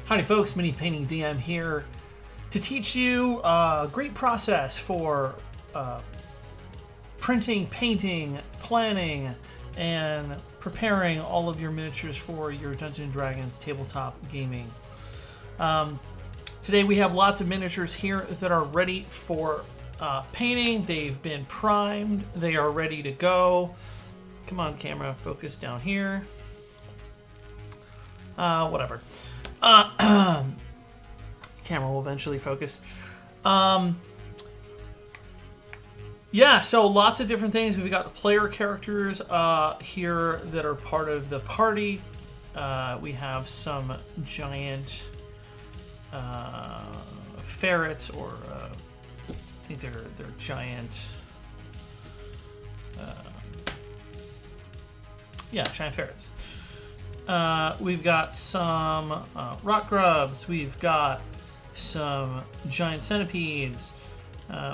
Howdy folks, MiniPaintingDM here to teach you a great process for printing, painting, planning, and preparing all of your miniatures for your Dungeons & Dragons tabletop gaming. Today we have lots of miniatures here that are ready for painting. They've been primed, they are ready to go. Come on camera, focus down here. Whatever. Camera will eventually focus. Yeah, so lots of different things. We've got the player characters here that are part of the party. We have some giant ferrets, or I think they're giant. Yeah, giant ferrets. We've got some rock grubs. We've got some giant centipedes.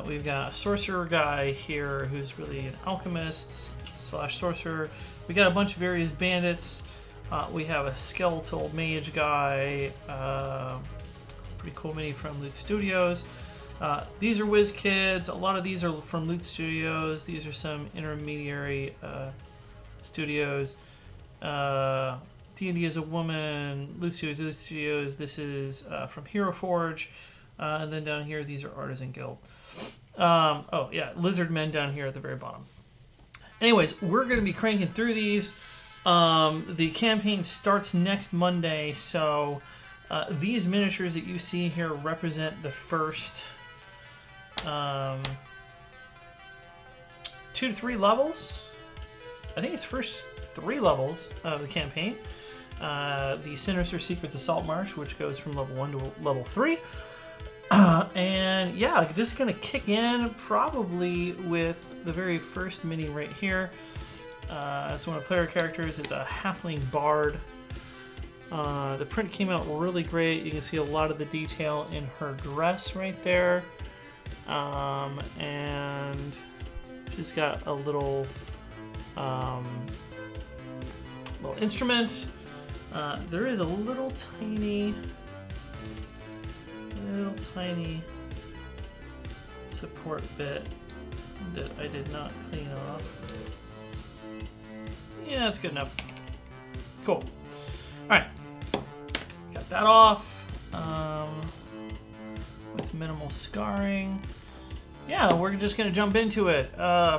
We've got a sorcerer guy here who's really an alchemist / sorcerer. We got a bunch of various bandits. We have a skeletal mage guy. Pretty cool mini from Loot Studios. These are Whiz Kids. A lot of these are from Loot Studios. These are some intermediary studios. DnD is a woman. Loot Studios. This is from Hero Forge. And then down here, these are Artisan Guild. Oh yeah, Lizard Men down here at the very bottom. Anyways, we're going to be cranking through these. The campaign starts next Monday, so these miniatures that you see here represent the first 2 to 3 levels. I think it's first 3 levels of the campaign. The Sinister Secrets of Saltmash, which goes from level 1 to level 3. And yeah, just gonna kick in probably with the very first mini right here. It's one of the player characters. It's a halfling bard. The print came out really great. You can see a lot of the detail in her dress right there. And she's got a little instrument. There is a little tiny support bit that I did not clean off. Yeah, that's good enough. Cool. Alright. Got that off. With minimal scarring. Yeah, we're just going to jump into it.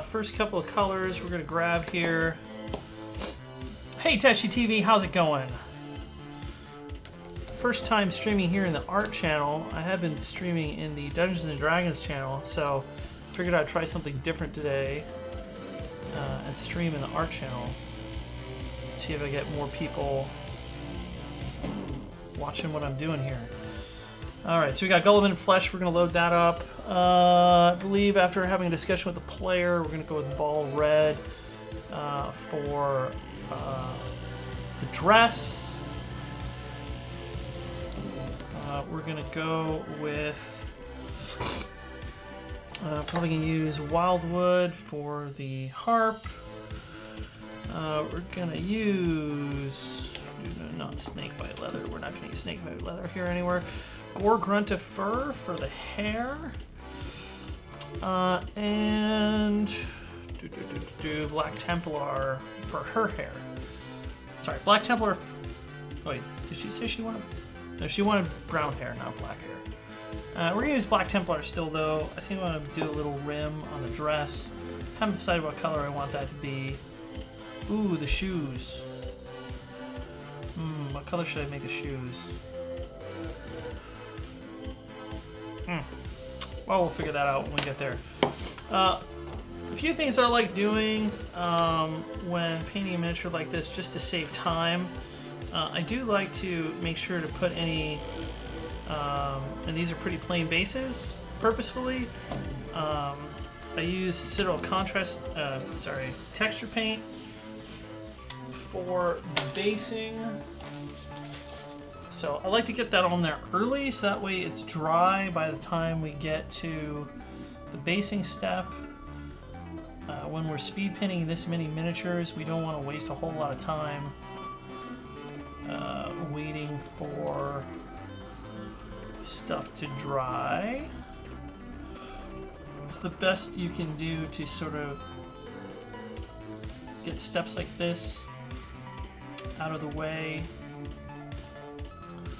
First couple of colors we're going to grab here. Hey Teshy TV, how's it going? First time streaming here in the art channel. I have been streaming in the Dungeons & Dragons channel, so figured I'd try something different today and stream in the art channel. See if I get more people watching what I'm doing here. Alright, so we got Gullivan Flesh. We're going to load that up. I believe after having a discussion with the player, we're going to go with Ball Red for the dress. We're going to go with, probably going to use Wildwood for the harp. We're going to use, not snakebite leather, we're not going to use snakebite leather here anywhere. Gore Grunta Fur for the hair. And Black Templar for her hair. Sorry, Black Templar, wait, did she say she wanted? No, she wanted brown hair, not black hair. We're going to use Black Templar still, though. I think I want to do a little rim on the dress. Haven't decided what color I want that to be. Ooh, the shoes. What color should I make the shoes? Well, we'll figure that out when we get there. A few things that I like doing when painting a miniature like this, just to save time. I do like to make sure to put any, and these are pretty plain bases, purposefully. I use Citadel Contrast, texture paint for the basing. So I like to get that on there early, so that way it's dry by the time we get to the basing step. When we're speed painting this many miniatures, we don't want to waste a whole lot of time waiting for stuff to dry. It's the best you can do to sort of get steps like this out of the way.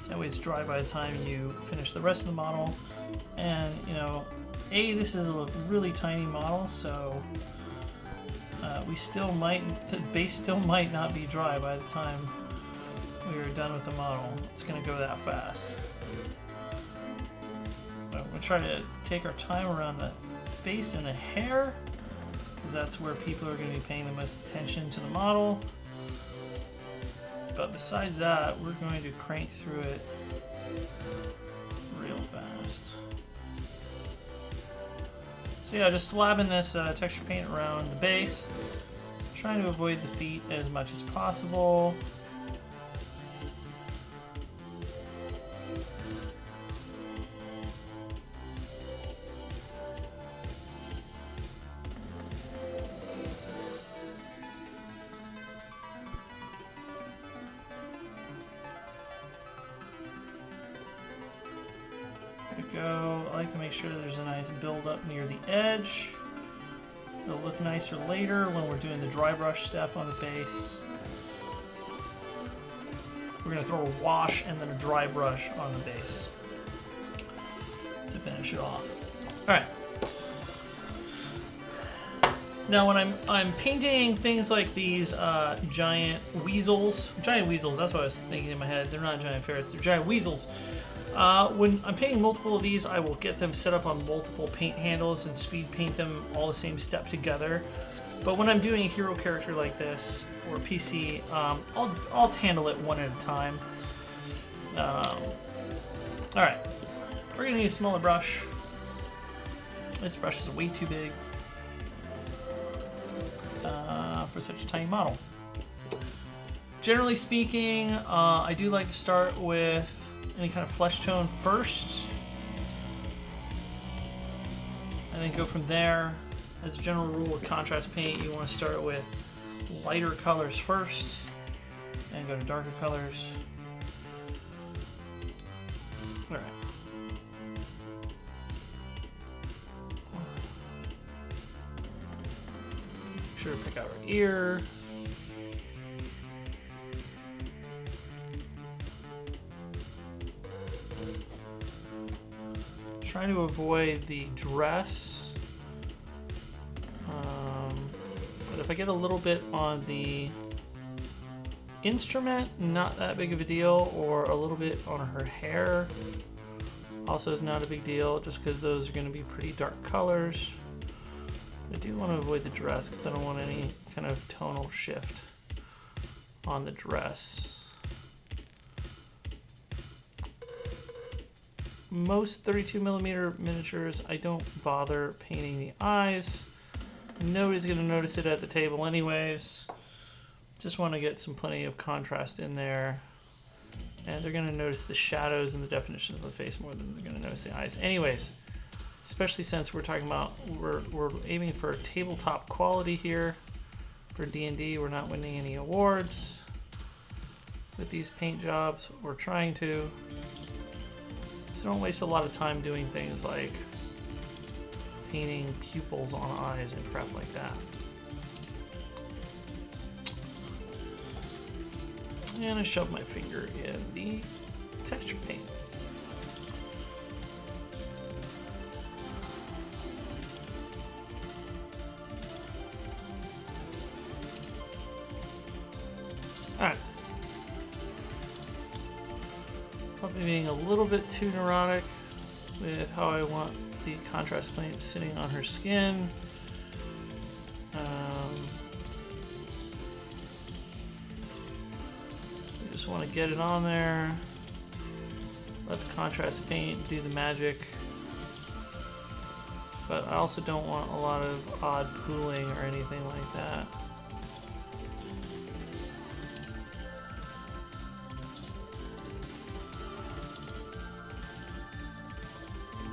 So that way it's dry by the time you finish the rest of the model. And, you know, this is a really tiny model, so the base still might not be dry by the time we are done with the model. It's going to go that fast. We're going to try to take our time around the face and the hair, because that's where people are going to be paying the most attention to the model. But besides that, we're going to crank through it real fast. So yeah, just slabbing this texture paint around the base, trying to avoid the feet as much as possible. Go. I like to make sure there's a nice build up near the edge. It'll look nicer later when we're doing the dry brush step on the base. We're going to throw a wash and then a dry brush on the base to finish it off. Alright. Now when I'm painting things like these giant weasels, that's what I was thinking in my head. They're not giant ferrets, they're giant weasels. When I'm painting multiple of these, I will get them set up on multiple paint handles and speed paint them all the same step together. But when I'm doing a hero character like this, or PC, I'll handle it one at a time. Alright, we're going to need a smaller brush. This brush is way too big for such a tiny model. Generally speaking, I do like to start with any kind of flesh tone first, and then go from there. As a general rule with contrast paint, you want to start with lighter colors first, and go to darker colors. All right. Make sure to pick out our ear. Trying to avoid the dress, but if I get a little bit on the instrument, not that big of a deal, or a little bit on her hair, also is not a big deal, just because those are going to be pretty dark colors. I do want to avoid the dress because I don't want any kind of tonal shift on the dress. Most 32mm miniatures, I don't bother painting the eyes. Nobody's going to notice it at the table anyways. Just want to get plenty of contrast in there. And they're going to notice the shadows and the definitions of the face more than they're going to notice the eyes anyways. Especially since we're talking about, we're aiming for tabletop quality here. For D&D, we're not winning any awards with these paint jobs. We're trying to. So don't waste a lot of time doing things like painting pupils on eyes and crap like that. And I shove my finger in the texture paint. Alright. Probably being a little bit too neurotic with how I want the contrast paint sitting on her skin. I just want to get it on there. Let the contrast paint do the magic. But I also don't want a lot of odd pooling or anything like that.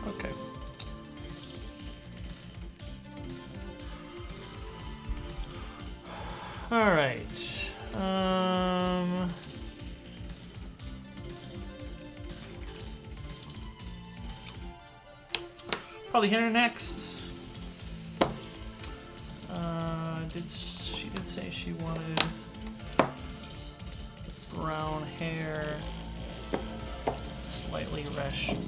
Okay. All right. Probably hit her next. She did say she wanted brown hair, slightly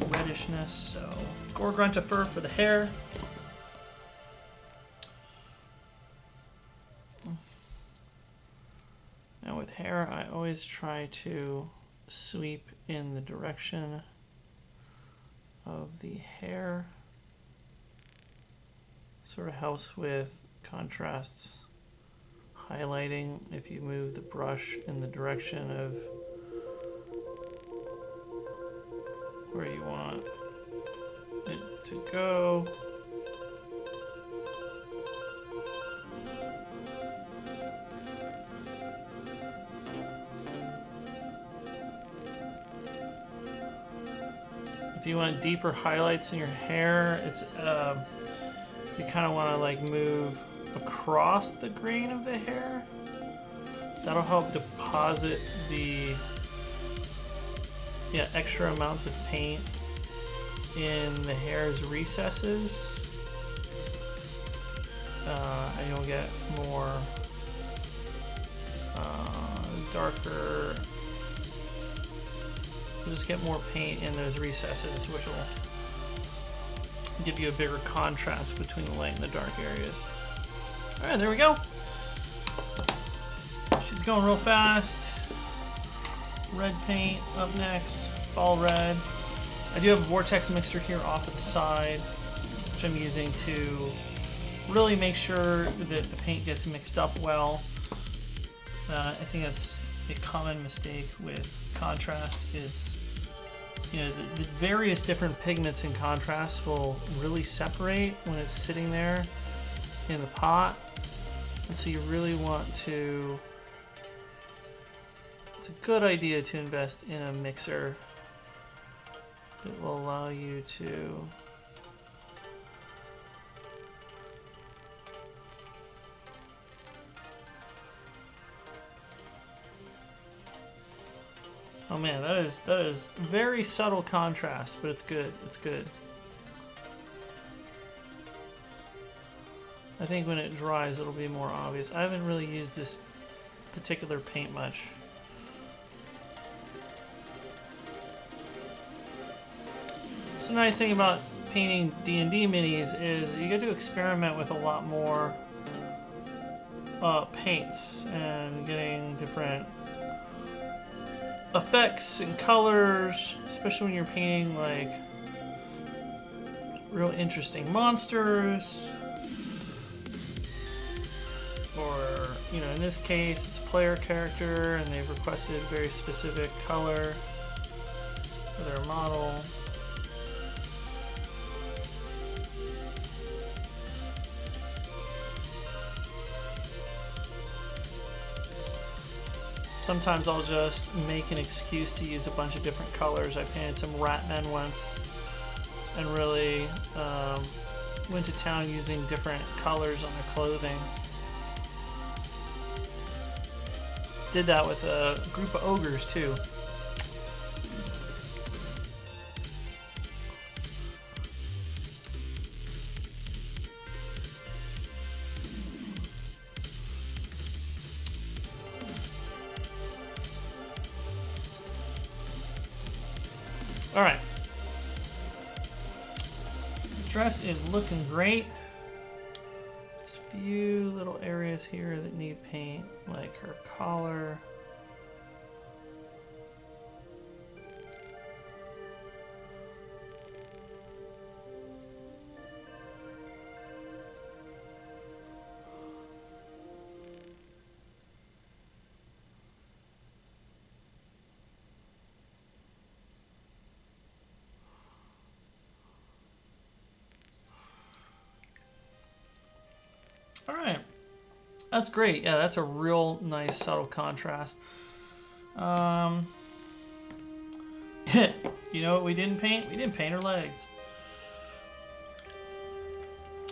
reddishness, so Gore-Grunta fur for the hair. Now with hair, I always try to sweep in the direction of the hair. Sort of helps with contrasts, highlighting if you move the brush in the direction of where you want it to go. If you want deeper highlights in your hair, it's you kind of want to like move across the grain of the hair. That'll help deposit the extra amounts of paint in the hair's recesses, and you'll get more darker. You'll just get more paint in those recesses, which will give you a bigger contrast between the light and the dark areas. All right, there we go. She's going real fast. Red paint up next, all red. I do have a vortex mixer here off to the side, which I'm using to really make sure that the paint gets mixed up well. I think that's a common mistake with contrast is, you know, the various different pigments in contrast will really separate when it's sitting there in the pot. And so you really want to, it's a good idea to invest in a mixer that will allow you to oh man, that is very subtle contrast, but it's good. It's good. I think when it dries, it'll be more obvious. I haven't really used this particular paint much. So the nice thing about painting DnD minis is you get to experiment with a lot more paints and getting different effects and colors, especially when you're painting like real interesting monsters, or, you know, in this case it's a player character and they've requested a very specific color for their model. Sometimes I'll just make an excuse to use a bunch of different colors. I painted some Ratmen once and really went to town using different colors on their clothing. Did that with a group of ogres too. All right, dress is looking great. Just a few little areas here that need paint, like her collar. All right, that's great. Yeah, that's a real nice subtle contrast. You know what we didn't paint? We didn't paint her legs.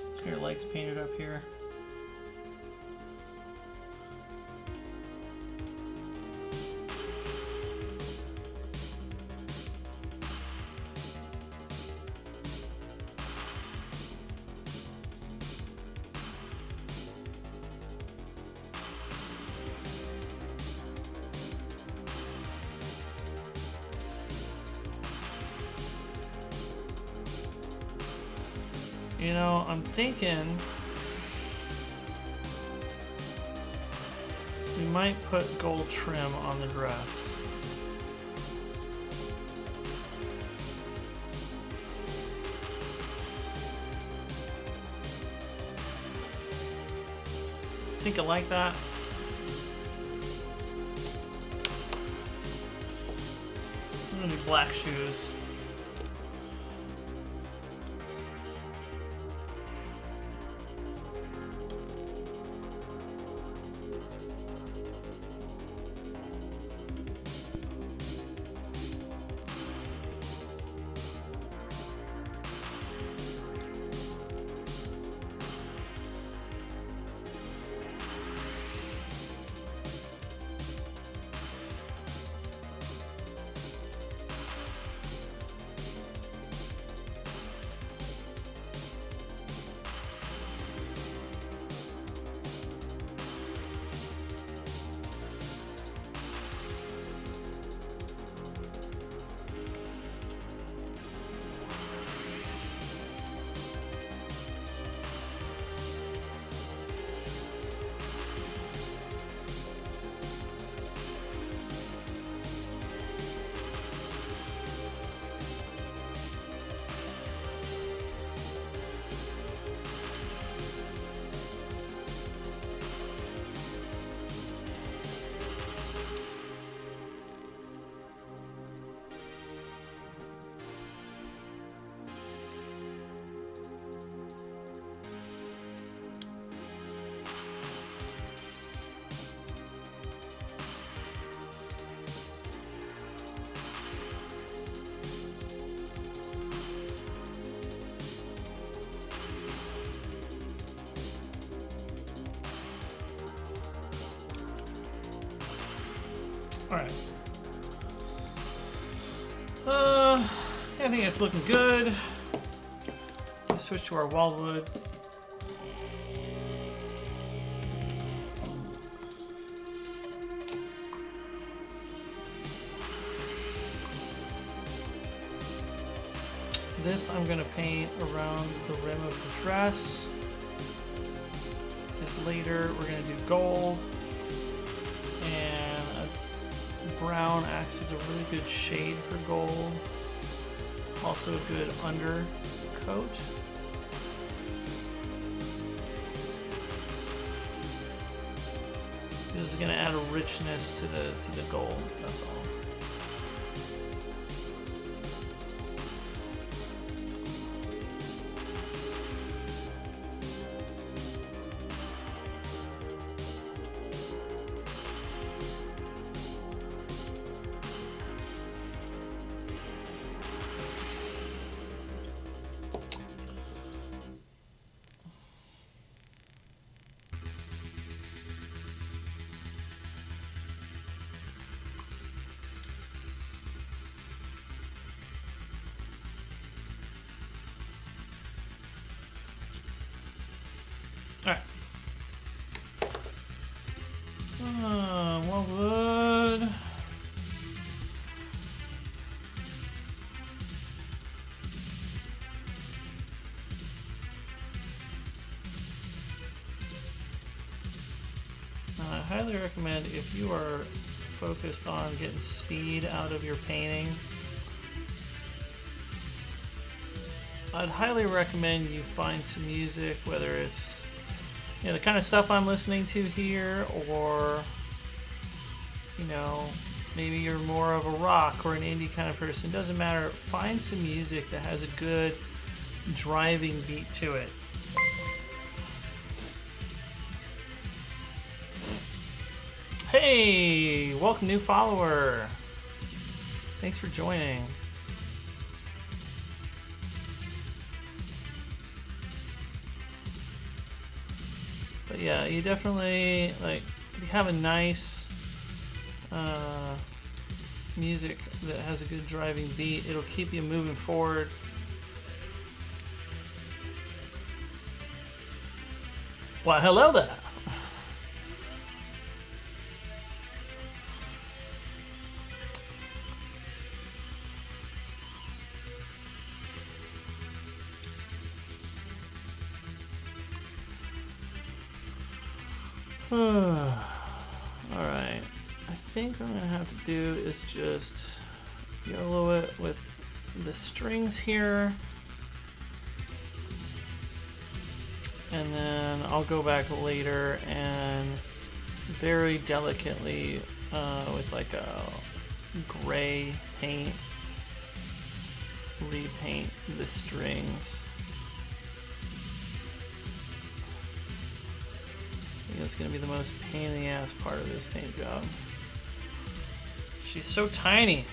Let's get her legs painted up here. You know, I'm thinking we might put gold trim on the dress. Think I like that. I'm gonna do black shoes. All right. I think it's looking good. Let's switch to our wallwood. This I'm going to paint around the rim of the dress. This later we're going to do gold, and a brown acts as a really good shade for gold. Also a good undercoat. This is going to add a richness to the gold. That's all. Alright. What wood? I highly recommend, if you are focused on getting speed out of your painting, I'd highly recommend you find some music, whether it's the kind of stuff I'm listening to here, or maybe you're more of a rock or an indie kind of person. Doesn't matter. Find some music that has a good driving beat to it. Hey, welcome new follower. Thanks for joining. But yeah, you definitely, if you have a nice music that has a good driving beat, it'll keep you moving forward. Why, hello there. Alright, I think what I'm gonna have to do is just YOLO it with the strings here, and then I'll go back later and very delicately with like a gray paint repaint the strings. I think it's going to be the most pain in the ass part of this paint job. She's so tiny.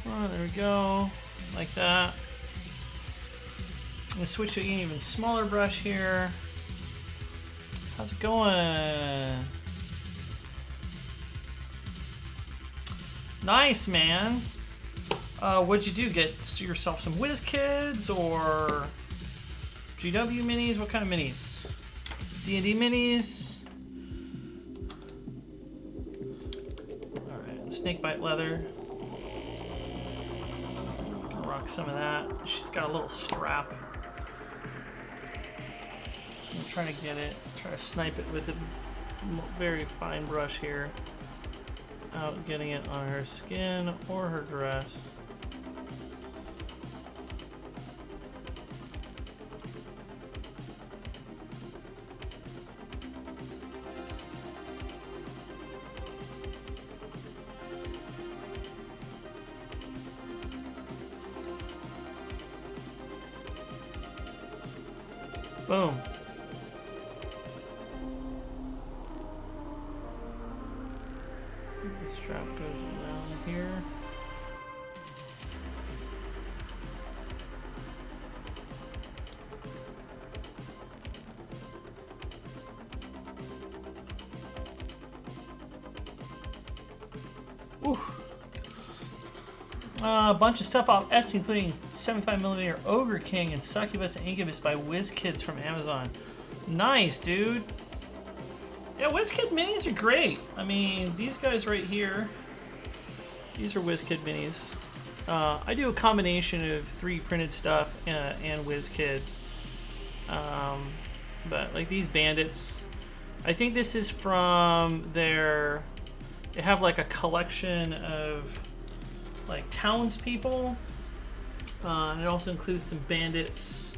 Oh, there we go, like that. I'm gonna switch to an even smaller brush here. How's it going? Nice, man. What'd you do? Get yourself some Whiz Kids or GW minis? What kind of minis? DnD minis? Alright, snakebite leather. Gonna rock some of that. She's got a little strap. So I'm trying to get it, try to snipe it with a very fine brush here. Out getting it on her skin or her dress. Boom. The strap goes around here. Ooh. A bunch of stuff off S, including 75mm Ogre King and Succubus and Incubus by WizKids from Amazon. Nice, dude. Yeah, WizKid minis are great. I mean, these guys right here, these are WizKid minis. I do a combination of 3D printed stuff and WizKids. But like these bandits, I think this is from their, they have like a collection of like townspeople. And it also includes some bandits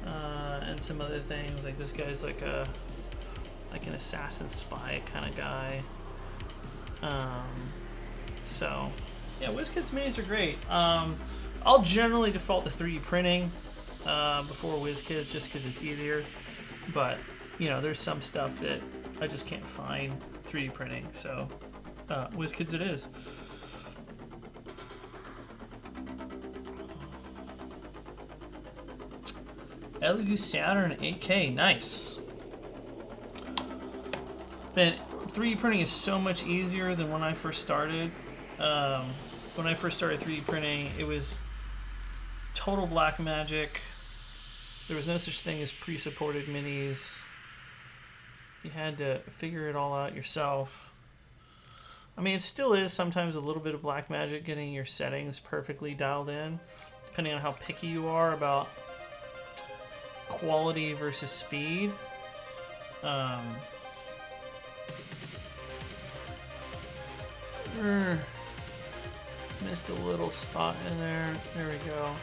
and some other things. Like this guy's like an assassin spy kind of guy. So yeah, WizKids minis are great. I'll generally default to 3D printing before WizKids just because it's easier. But you know, there's some stuff that I just can't find 3D printing. So WizKids it is. LU Saturn 8K, nice. Man, 3D printing is so much easier than when I first started. When I first started 3D printing, it was total black magic. There was no such thing as pre-supported minis. You had to figure it all out yourself. I mean, it still is sometimes a little bit of black magic getting your settings perfectly dialed in, depending on how picky you are about quality versus speed. Missed a little spot in there. There we go.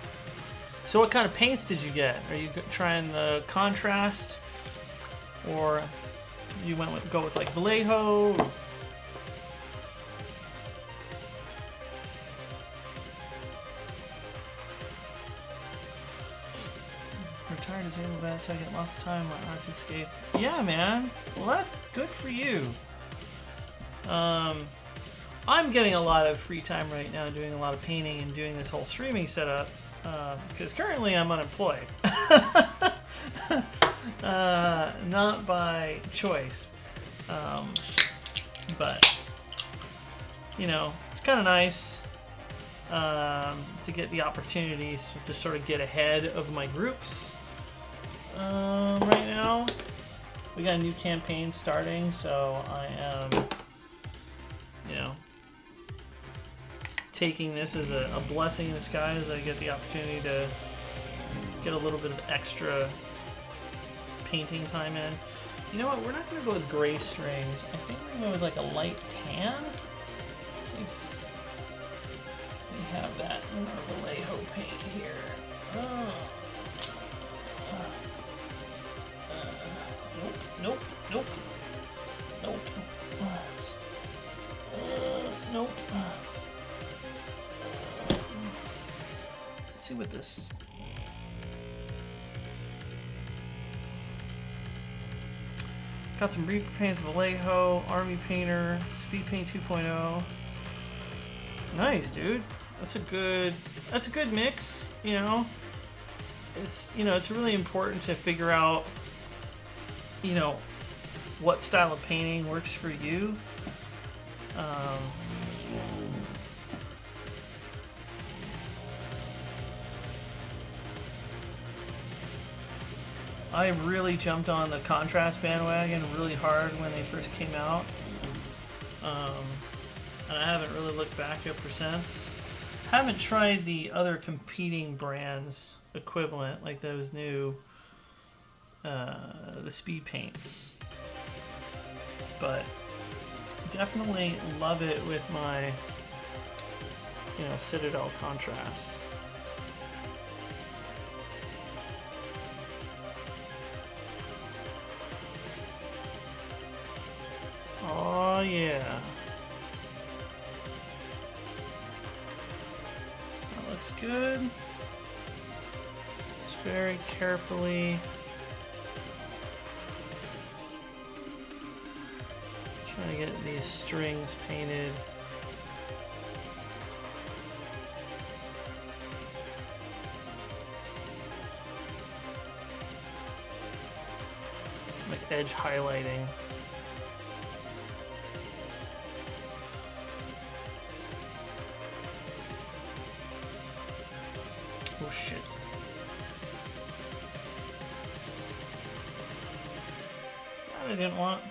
So what kind of paints did you get? Are you trying the contrast, or you go with like Vallejo? Retired disabled vet, so I get lots of time on my Artscape. Yeah, man. Well, that's good for you. I'm getting a lot of free time right now doing a lot of painting and doing this whole streaming setup because currently I'm unemployed. Not by choice. But, you know, it's kind of nice to get the opportunities to sort of get ahead of my groups. right now. We got a new campaign starting, so I am, you know, taking this as a blessing in disguise. I get the opportunity to get a little bit of extra painting time in. You know what? We're not going to go with gray strings. I think we're going to go with like a light tan. Let's see if we have that in our Vallejo paint here. Oh. Nope. Nope. Nope. Nope. Let's see what this. Got some Reaper paints, Vallejo, Army Painter, Speed Paint 2.0. Nice, dude. That's a good mix, you know. It's really important to figure out, you know, what style of painting works for you. I really jumped on the contrast bandwagon really hard when they first came out, and I haven't really looked back ever since. Haven't tried the other competing brands equivalent, like those new the speed paints, but definitely love it with my, you know, Citadel contrast. Oh yeah. That looks good. Just very carefully trying to get these strings painted. Like edge highlighting. Oh shit. That I didn't want.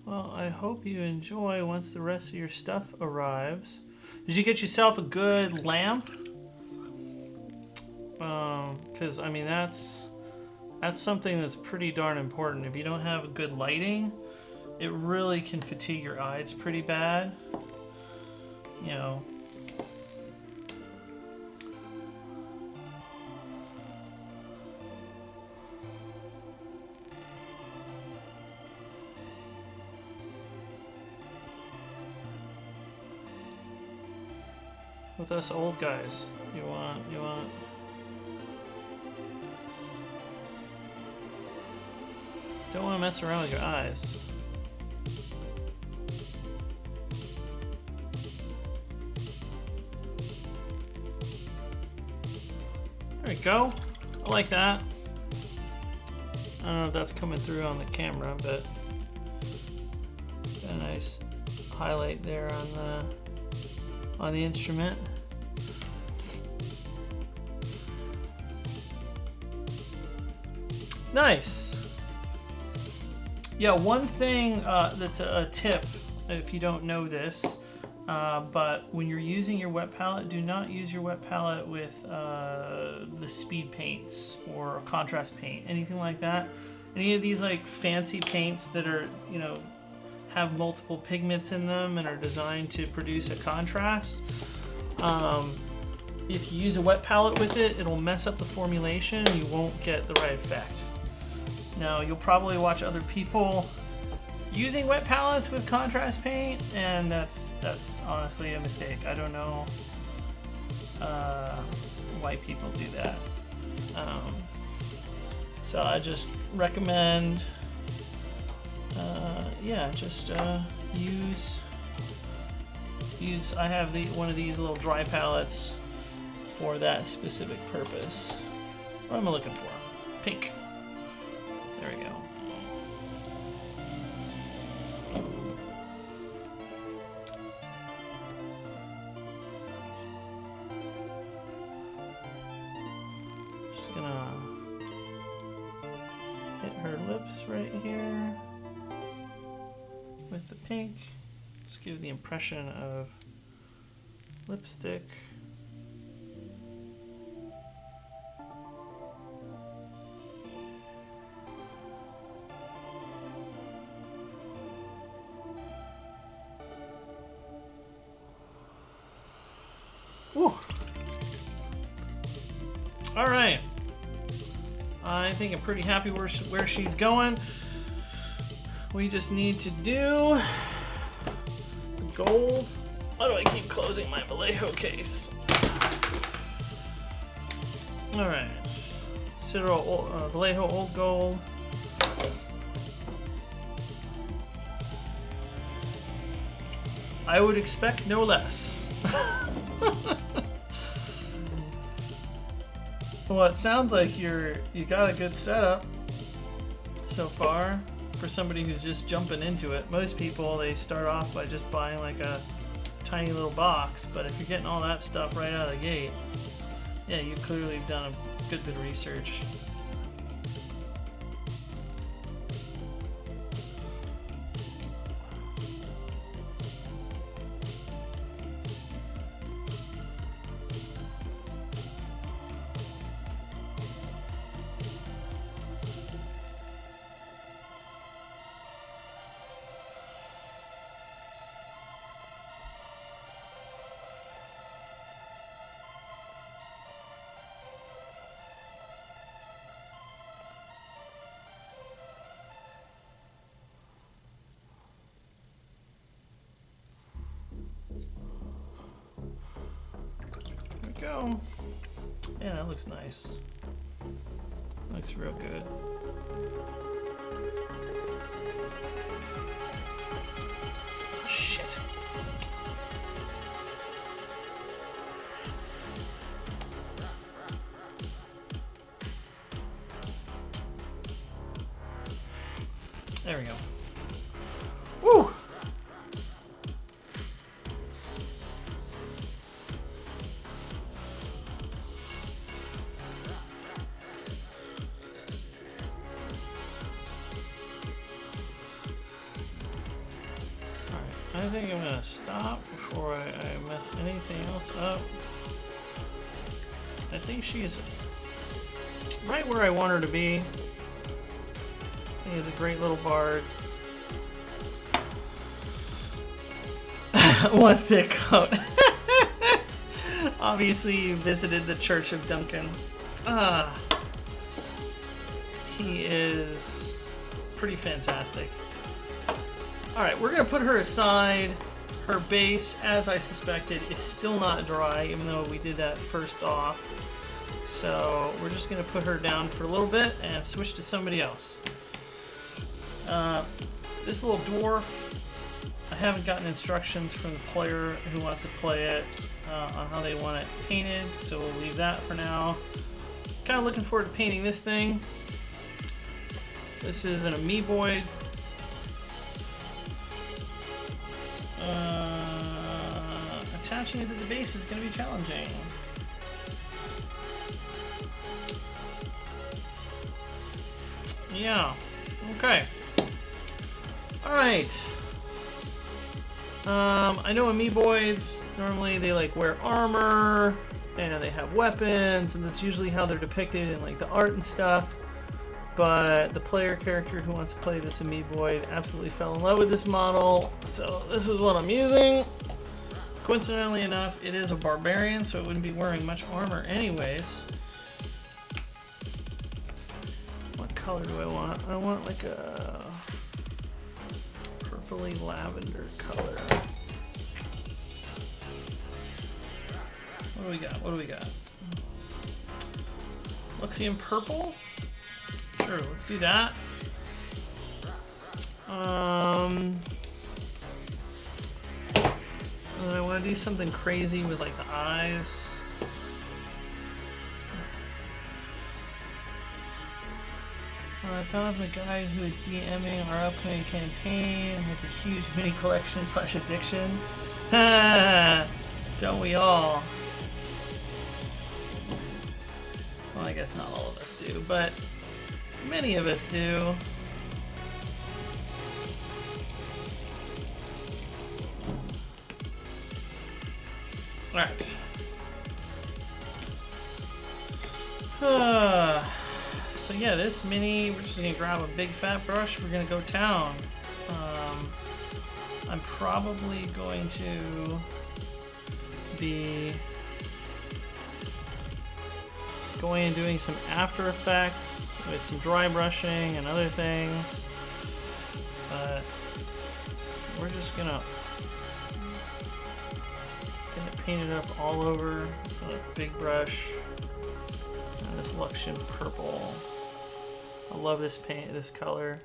Well, I hope you enjoy once the rest of your stuff arrives. Did you get yourself a good lamp? Because I mean that's something that's pretty darn important. If you don't have good lighting, it really can fatigue your eyes pretty bad. You know. With us old guys, you want don't want to mess around with your eyes. There we go. I like that. I don't know if that's coming through on the camera, but got a nice highlight there on the instrument. Nice. Yeah, one thing that's a tip, if you don't know this, but when you're using your wet palette, do not use your wet palette with the speed paints or contrast paint, anything like that. Any of these like fancy paints that are, you know, have multiple pigments in them and are designed to produce a contrast. If you use a wet palette with it, it'll mess up the formulation and you won't get the right effect. Now, you'll probably watch other people using wet palettes with contrast paint, and that's honestly a mistake. I don't know why people do that. So I just recommend, yeah, just use. I have one of these little dry palettes for that specific purpose. What am I looking for? Pink. There we go. Just gonna hit her lips right here with the pink. Just give the impression of lipstick. Whew. All right. I think I'm pretty happy where she's going. We just need to do the gold. Why do I keep closing my Vallejo case? All right. Citadel Vallejo Old Gold. I would expect no less. Well, it sounds like you got a good setup so far for somebody who's just jumping into it. Most people, they start off by just buying like a tiny little box, but if you're getting all that stuff right out of the gate, yeah, you clearly have done a good bit of research. Go. Yeah, that looks nice. Looks real good. Shit. There we go. Woo! I think I'm gonna stop before I mess anything else up. I think she's right where I want her to be. I think she's a great little bard. One thick coat. Obviously you visited the Church of Duncan. He is pretty fantastic. Alright, we're going to put her aside. Her base, as I suspected, is still not dry, even though we did that first off. So we're just going to put her down for a little bit and switch to somebody else. This little dwarf, I haven't gotten instructions from the player who wants to play it on how they want it painted, so we'll leave that for now. Kind of looking forward to painting this thing. This is an amoeboid. Attaching it to the base is going to be challenging. Yeah. Okay. Alright. I know amoeboids, normally they like wear armor, and they have weapons, and that's usually how they're depicted in like the art and stuff. But the player character who wants to play this amoeboid absolutely fell in love with this model, so this is what I'm using. Coincidentally enough, it is a barbarian, so it wouldn't be wearing much armor anyways. What color do I want? I want like a purpley lavender color. What do we got? What do we got? Luxian purple? Sure, let's do that. I want to do something crazy with like the eyes. I found the guy who is DMing our upcoming campaign has a huge mini collection / addiction. Don't we all? Well, I guess not all of us do, but many of us do. Alright. So yeah, this mini, we're just gonna grab a big fat brush, we're gonna go town. I'm probably going to be going and doing some After Effects with some dry brushing and other things, but we're just gonna get it painted up all over with a big brush. And this Luxion purple. I love this paint, this color.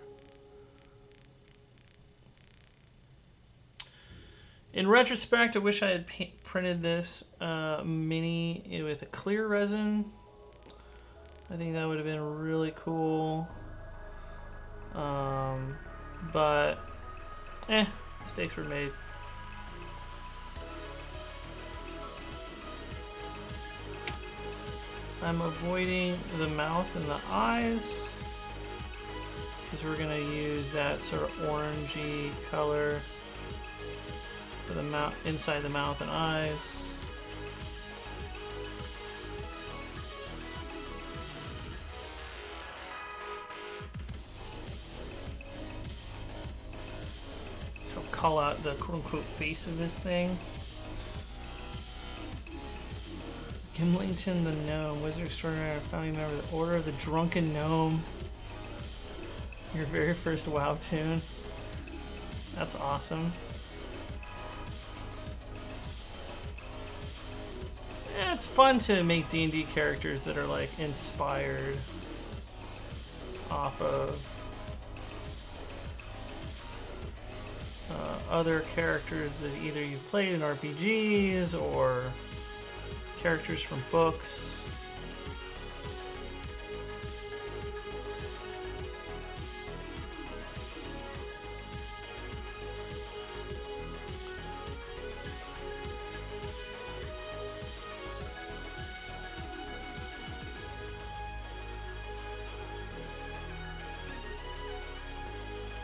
In retrospect, I wish I had printed this mini with a clear resin. I think that would have been really cool. But, mistakes were made. I'm avoiding the mouth and the eyes because we're going to use that sort of orangey color for the mouth, inside the mouth and eyes. So call out the quote-unquote face of this thing. Gimlington the Gnome, Wizard Extraordinary, family member of the Order of the Drunken Gnome. Your very first WoW tune. That's awesome. Yeah, it's fun to make D&D characters that are like inspired off of other characters that either you've played in RPGs or characters from books.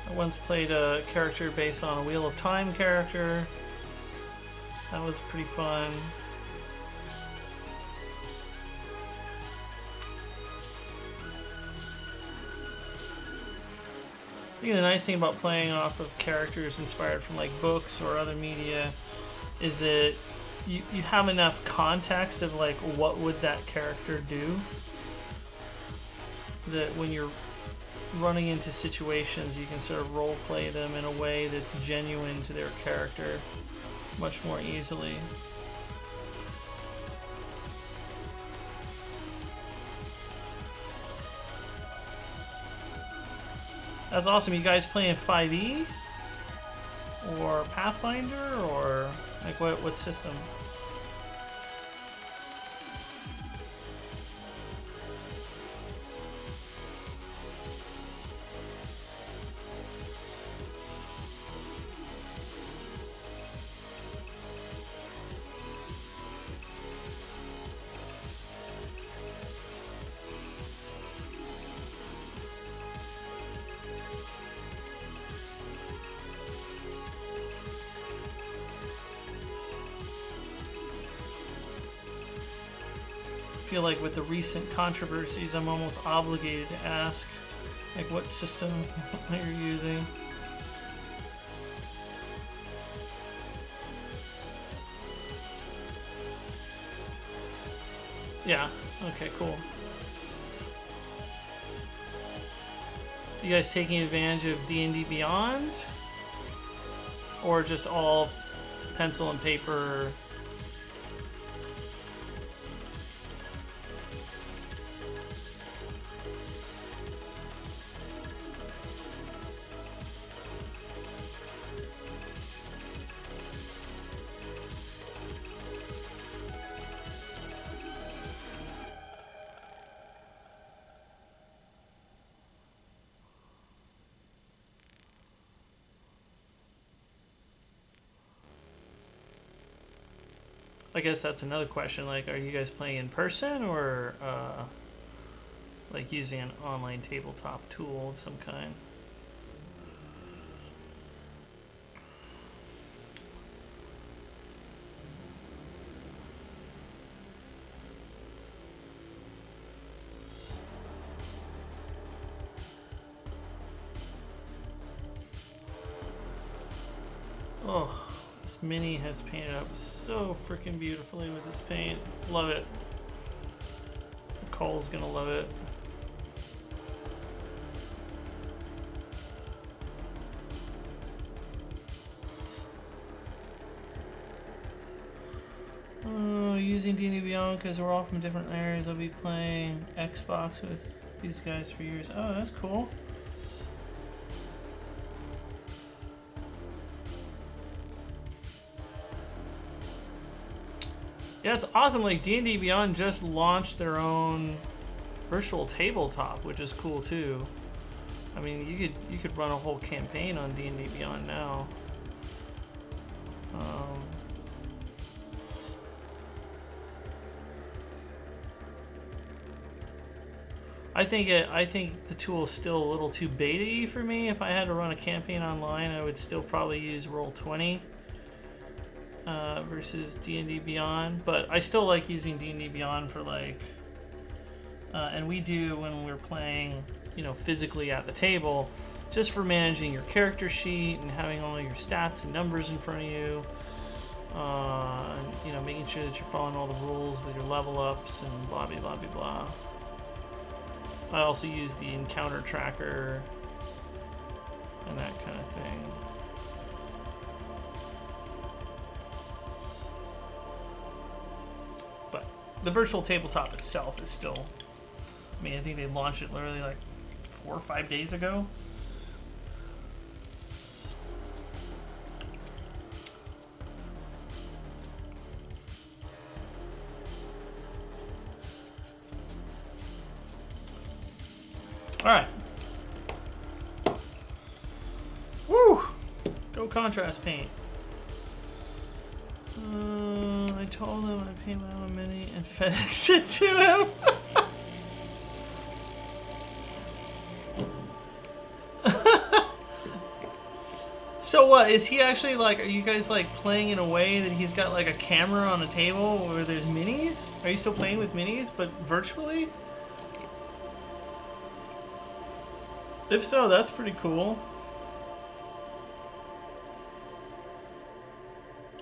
I once played a character based on a Wheel of Time character. That was pretty fun. I think the nice thing about playing off of characters inspired from like books or other media is that you have enough context of like what would that character do, that when you're running into situations you can sort of role play them in a way that's genuine to their character much more easily. That's awesome. You guys playing 5e or Pathfinder or like what system? I feel like with the recent controversies, I'm almost obligated to ask, like, what system that you're using. Yeah, okay, cool. You guys taking advantage of D&D Beyond? Or just all pencil and paper? I guess that's another question. Like, are you guys playing in person or like using an online tabletop tool of some kind? Oh, this mini has painted up so freaking beautifully with this paint. Love it. Cole's gonna love it. Oh, using D&D Beyond because we're all from different areas. I'll be playing Xbox with these guys for years. Oh, that's cool. Yeah, it's awesome. Like D&D Beyond just launched their own virtual tabletop, which is cool too. I mean, you could run a whole campaign on D&D Beyond now. I think the tool is still a little too beta-y for me. If I had to run a campaign online, I would still probably use Roll20 versus D&D Beyond. But I still like using D&D Beyond for like, and we do when we're playing, you know, physically at the table, just for managing your character sheet and having all your stats and numbers in front of you. And, you know, making sure that you're following all the rules with your level ups and blah blah blah blah blah. I also use the encounter tracker and that kind of thing. But the virtual tabletop itself is still, I mean, I think they launched it literally like 4 or 5 days ago. All right. Woo! Go contrast paint. I told him I'd paint my own mini and FedEx it to him. So what, is he actually like, are you guys like playing in a way that he's got like a camera on a table where there's minis? Are you still playing with minis, but virtually? If so, that's pretty cool.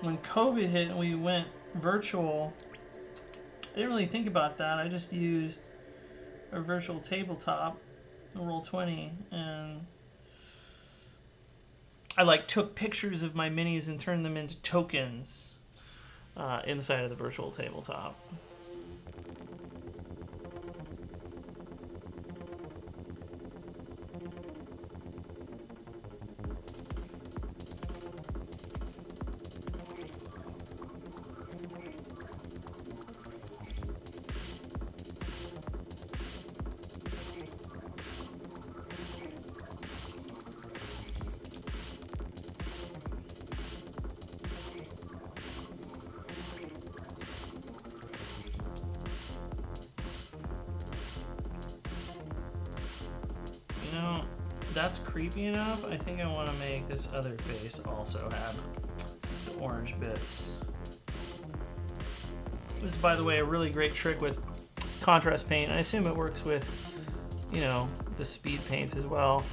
When COVID hit and we went virtual, I didn't really think about that. I just used a virtual tabletop, the Roll20, and I like took pictures of my minis and turned them into tokens inside of the virtual tabletop. That's creepy enough. I think I want to make this other face also have the orange bits. This is, by the way, a really great trick with contrast paint. I assume it works with, you know, the speed paints as well.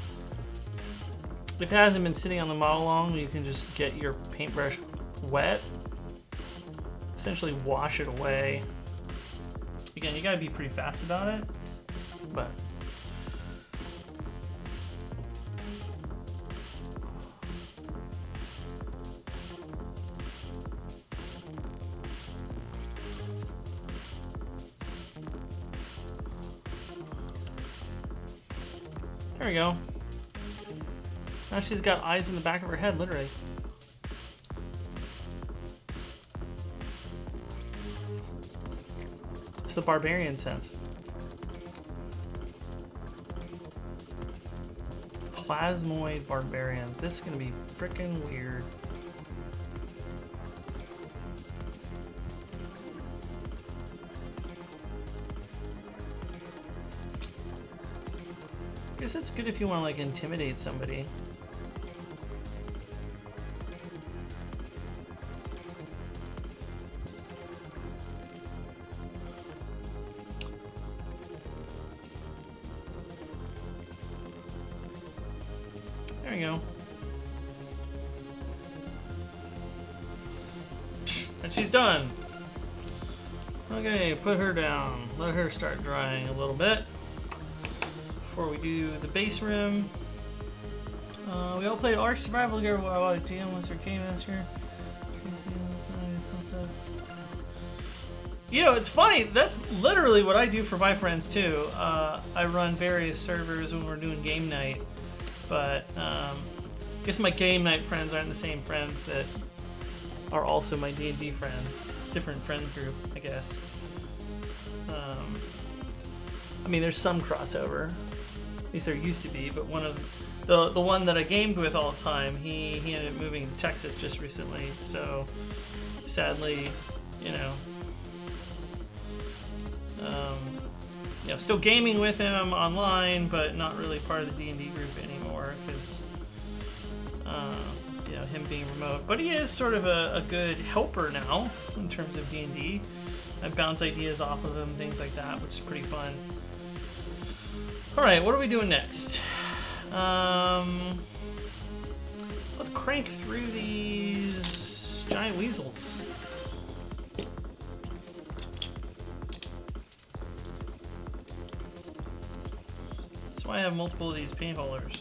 If it hasn't been sitting on the model long, you can just get your paintbrush wet, essentially wash it away. Again, you gotta be pretty fast about it, but there we go. Now she's got eyes in the back of her head, literally. It's the barbarian sense. Plasmoid barbarian. This is gonna be freaking weird. guess it's good if you want to like intimidate somebody. There we go. And she's done. Okay, put her down. Let her start drying a little bit before we do the base rim. We all played Ark Survival together while DM was our game master. You know, it's funny. That's literally what I do for my friends too. I run various servers when we're doing game night, but I guess my game night friends aren't the same friends that are also my D&D friends. Different friend group, I guess. I mean, there's some crossover. At least there used to be, but one of the one that I gamed with all the time, he ended up moving to Texas just recently. So sadly, you know, still gaming with him online, but not really part of the D&D group anymore because him being remote. But he is sort of a good helper now in terms of D&D. I bounce ideas off of him, things like that, which is pretty fun. All right, what are we doing next? Let's crank through these giant weasels. That's why I have multiple of these paint holders.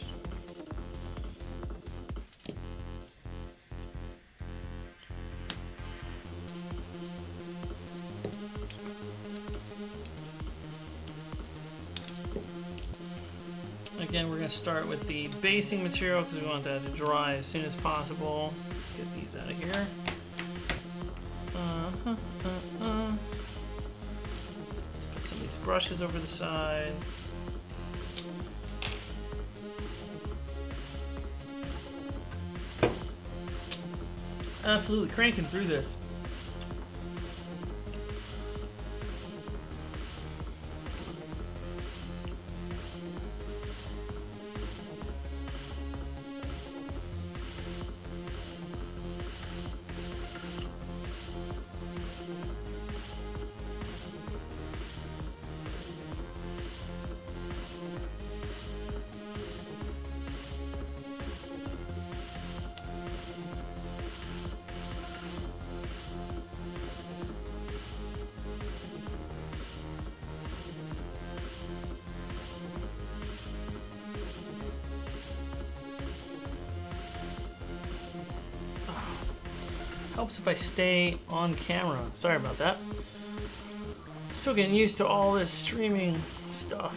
Again, we're going to start with the basing material because we want that to dry as soon as possible. Let's get these out of here. Let's put some of these brushes over the side. Absolutely cranking through this. Helps if I stay on camera. Sorry about that. Still getting used to all this streaming stuff.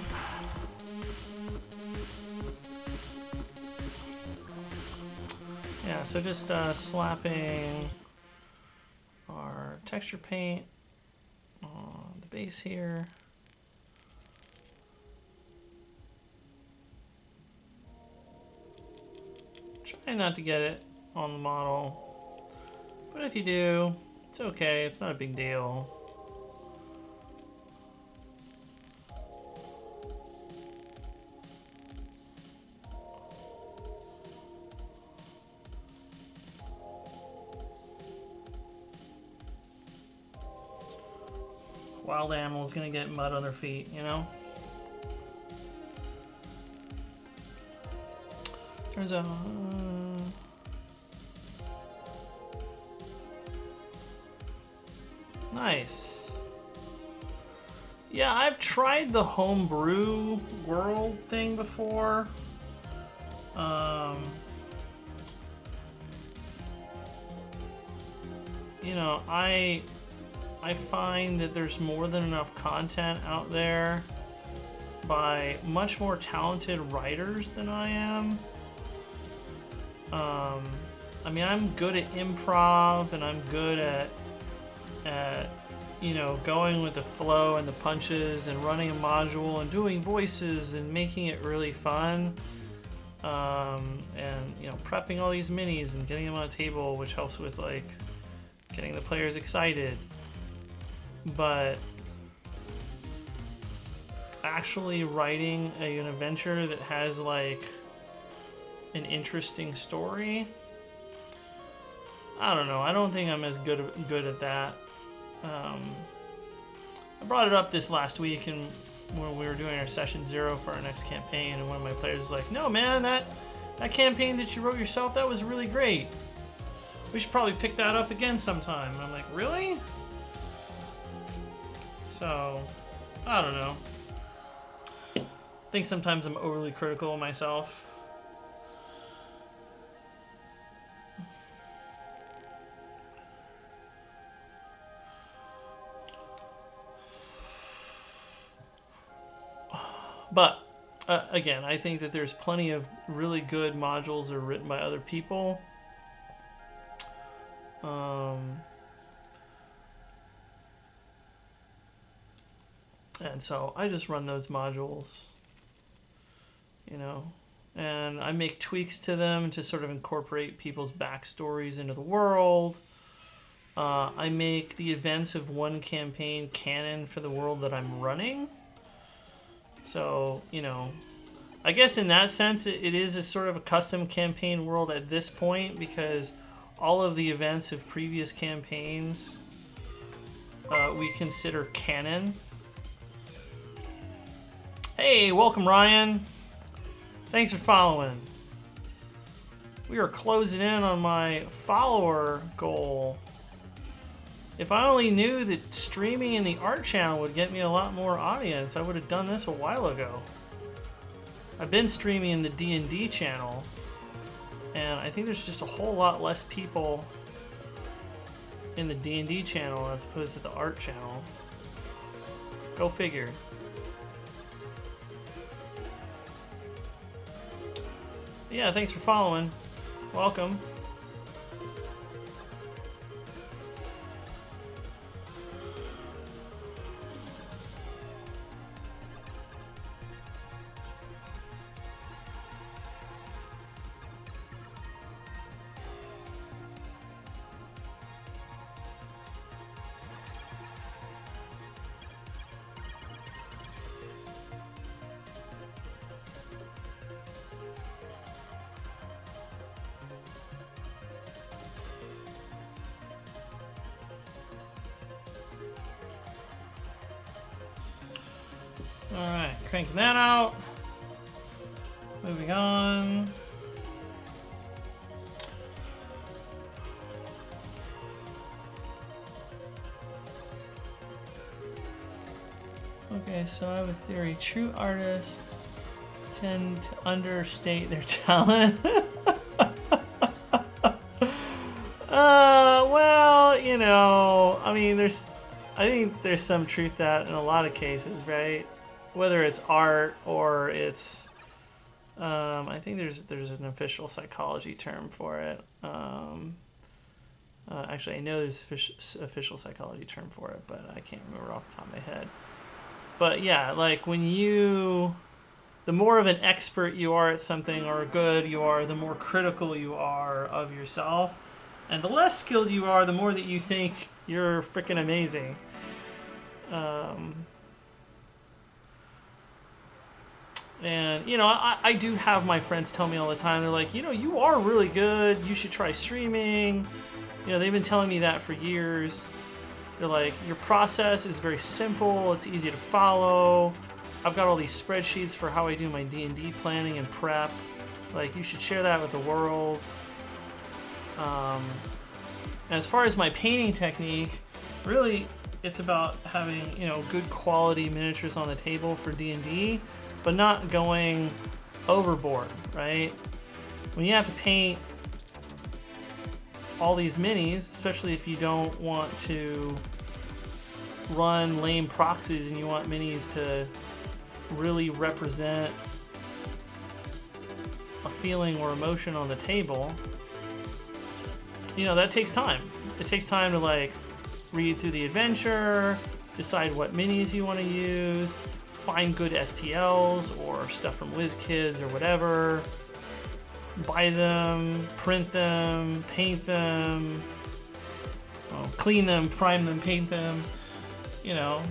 Yeah, so just slapping our texture paint on the base here. Try not to get it on the model. But if you do, it's okay. It's not a big deal. Wild animal's gonna get mud on their feet, you know? Turns out... Nice. Yeah, I've tried the homebrew world thing before. You know, I find that there's more than enough content out there by much more talented writers than I am. I mean, I'm good at improv and I'm good at you know, going with the flow and the punches and running a module and doing voices and making it really fun. And, you know, prepping all these minis and getting them on a table, which helps with, like, getting the players excited. But actually writing an adventure that has like an interesting story, I don't know. I don't think I'm as good at that. I brought it up this last week, and when we were doing our session 0 for our next campaign, and one of my players was like, "No, man, that campaign that you wrote yourself, that was really great. We should probably pick that up again sometime." And I'm like, "Really?" So, I don't know. I think sometimes I'm overly critical of myself. But, again, I think that there's plenty of really good modules that are written by other people. And so I just run those modules, you know, and I make tweaks to them to sort of incorporate people's backstories into the world. I make the events of one campaign canon for the world that I'm running. So, you know, I guess in that sense, it is a sort of a custom campaign world at this point, because all of the events of previous campaigns we consider canon. Hey, welcome, Ryan. Thanks for following. We are closing in on my follower goal. If I only knew that streaming in the art channel would get me a lot more audience, I would have done this a while ago. I've been streaming in the DnD channel, and I think there's just a whole lot less people in the DnD channel as opposed to the art channel. Go figure. Yeah, thanks for following. Welcome. Alright, cranking that out. Moving on. Okay, so I have a theory. True artists tend to understate their talent. Well, you know, I mean, I think there's some truth to that in a lot of cases, right? Whether it's art or it's, I think there's an official psychology term for it. Actually, I know there's an official psychology term for it, but I can't remember off the top of my head. But yeah, like the more of an expert you are at something or good you are, the more critical you are of yourself. And the less skilled you are, the more that you think you're freaking amazing. And, you know, I do have my friends tell me all the time, they're like, you know, you are really good, you should try streaming. You know, they've been telling me that for years. They're like, your process is very simple, it's easy to follow. I've got all these spreadsheets for how I do my D&D planning and prep. Like, you should share that with the world. And as far as my painting technique, really, it's about having, you know, good quality miniatures on the table for D&D, but not going overboard, right? When you have to paint all these minis, especially if you don't want to run lame proxies and you want minis to really represent a feeling or emotion on the table, you know, that takes time. It takes time to like read through the adventure, decide what minis you want to use, find good STLs or stuff from WizKids or whatever, buy them, print them, paint them, clean them, prime them, paint them, you know.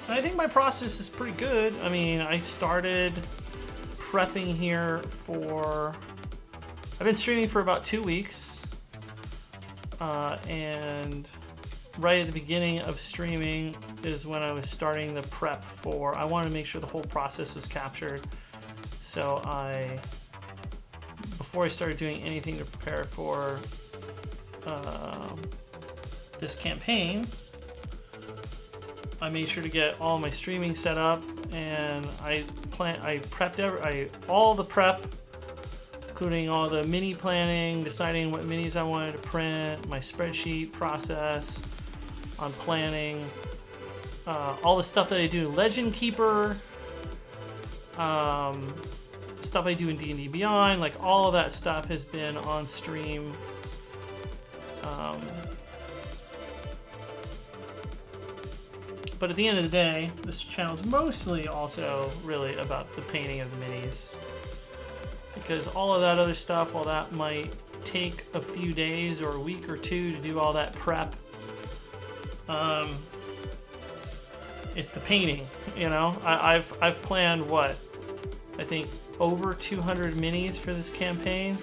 I think my process is pretty good. I mean, I started prepping here for... I've been streaming for about 2 weeks. And right at the beginning of streaming is when I was starting the prep for... I wanted to make sure the whole process was captured. So before I started doing anything to prepare for this campaign, I made sure to get all my streaming set up, and I prepped all the prep, including all the mini planning, deciding what minis I wanted to print, my spreadsheet process on planning, all the stuff that I do in Legend Keeper, stuff I do in DnD Beyond, like all of that stuff has been on stream. But at the end of the day, this channel is mostly also really about the painting of the minis. Because all of that other stuff, while that might take a few days or a week or two to do all that prep, it's the painting, you know? I've planned, what, I think over 200 minis for this campaign.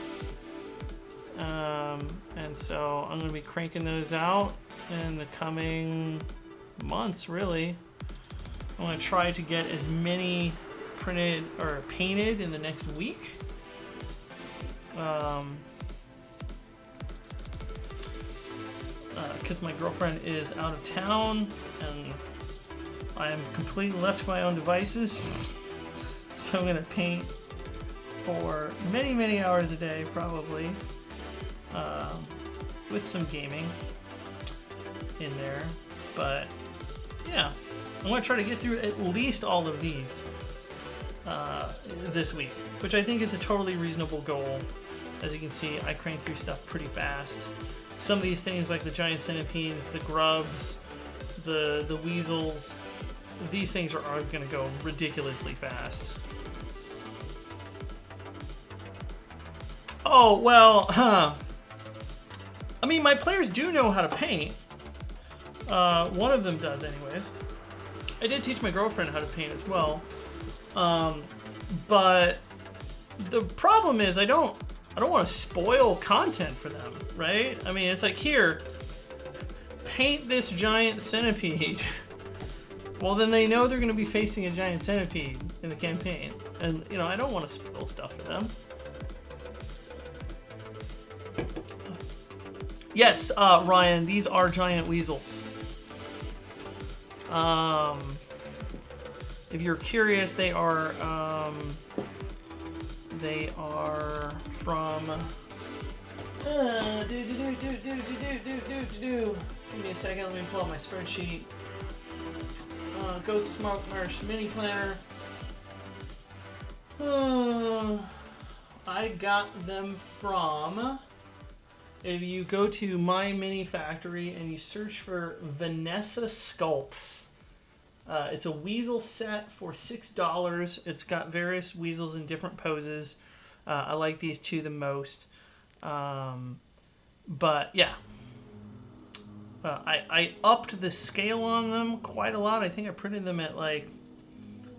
And so I'm going to be cranking those out in the coming months, really. I want to try to get as many printed or painted in the next week. Because my girlfriend is out of town and I am completely left to my own devices. So I'm going to paint for many, many hours a day, probably, with some gaming in there. But yeah, I'm going to try to get through at least all of these this week, which I think is a totally reasonable goal. As you can see, I crank through stuff pretty fast. Some of these things, like the giant centipedes, the grubs, the weasels, these things are going to go ridiculously fast. Oh, well, I mean, my players do know how to paint. One of them does, anyways. I did teach my girlfriend how to paint as well. But the problem is I don't want to spoil content for them, right? I mean, it's like, here, paint this giant centipede. Well, then they know they're going to be facing a giant centipede in the campaign. And, you know, I don't want to spoil stuff for them. Yes, Ryan, these are giant weasels. If you're curious, they are from. Give me a second. Let me pull up my spreadsheet. Ghost Saltmash mini planner. I got them from. If you go to My Mini Factory and you search for Vesna Sculpts, it's a weasel set for $6. It's got various weasels in different poses. I like these two the most. But yeah, I upped the scale on them quite a lot. I think I printed them at like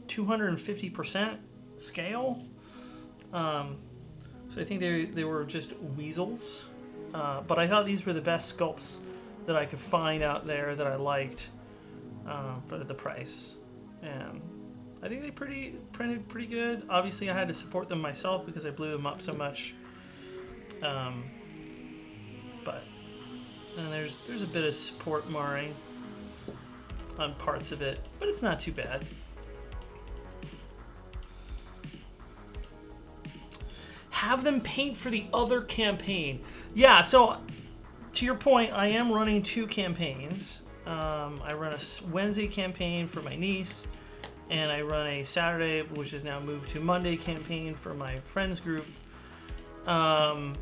250% scale. So I think they were just weasels. But I thought these were the best sculpts that I could find out there that I liked for the price. And I think they printed pretty good. Obviously, I had to support them myself because I blew them up so much. But and there's a bit of support marring on parts of it, but it's not too bad. Have them paint for the other campaign. Yeah, so to your point, I am running 2 campaigns. I run a Wednesday campaign for my niece, and I run a Saturday, which is now moved to Monday, campaign for my friends group. And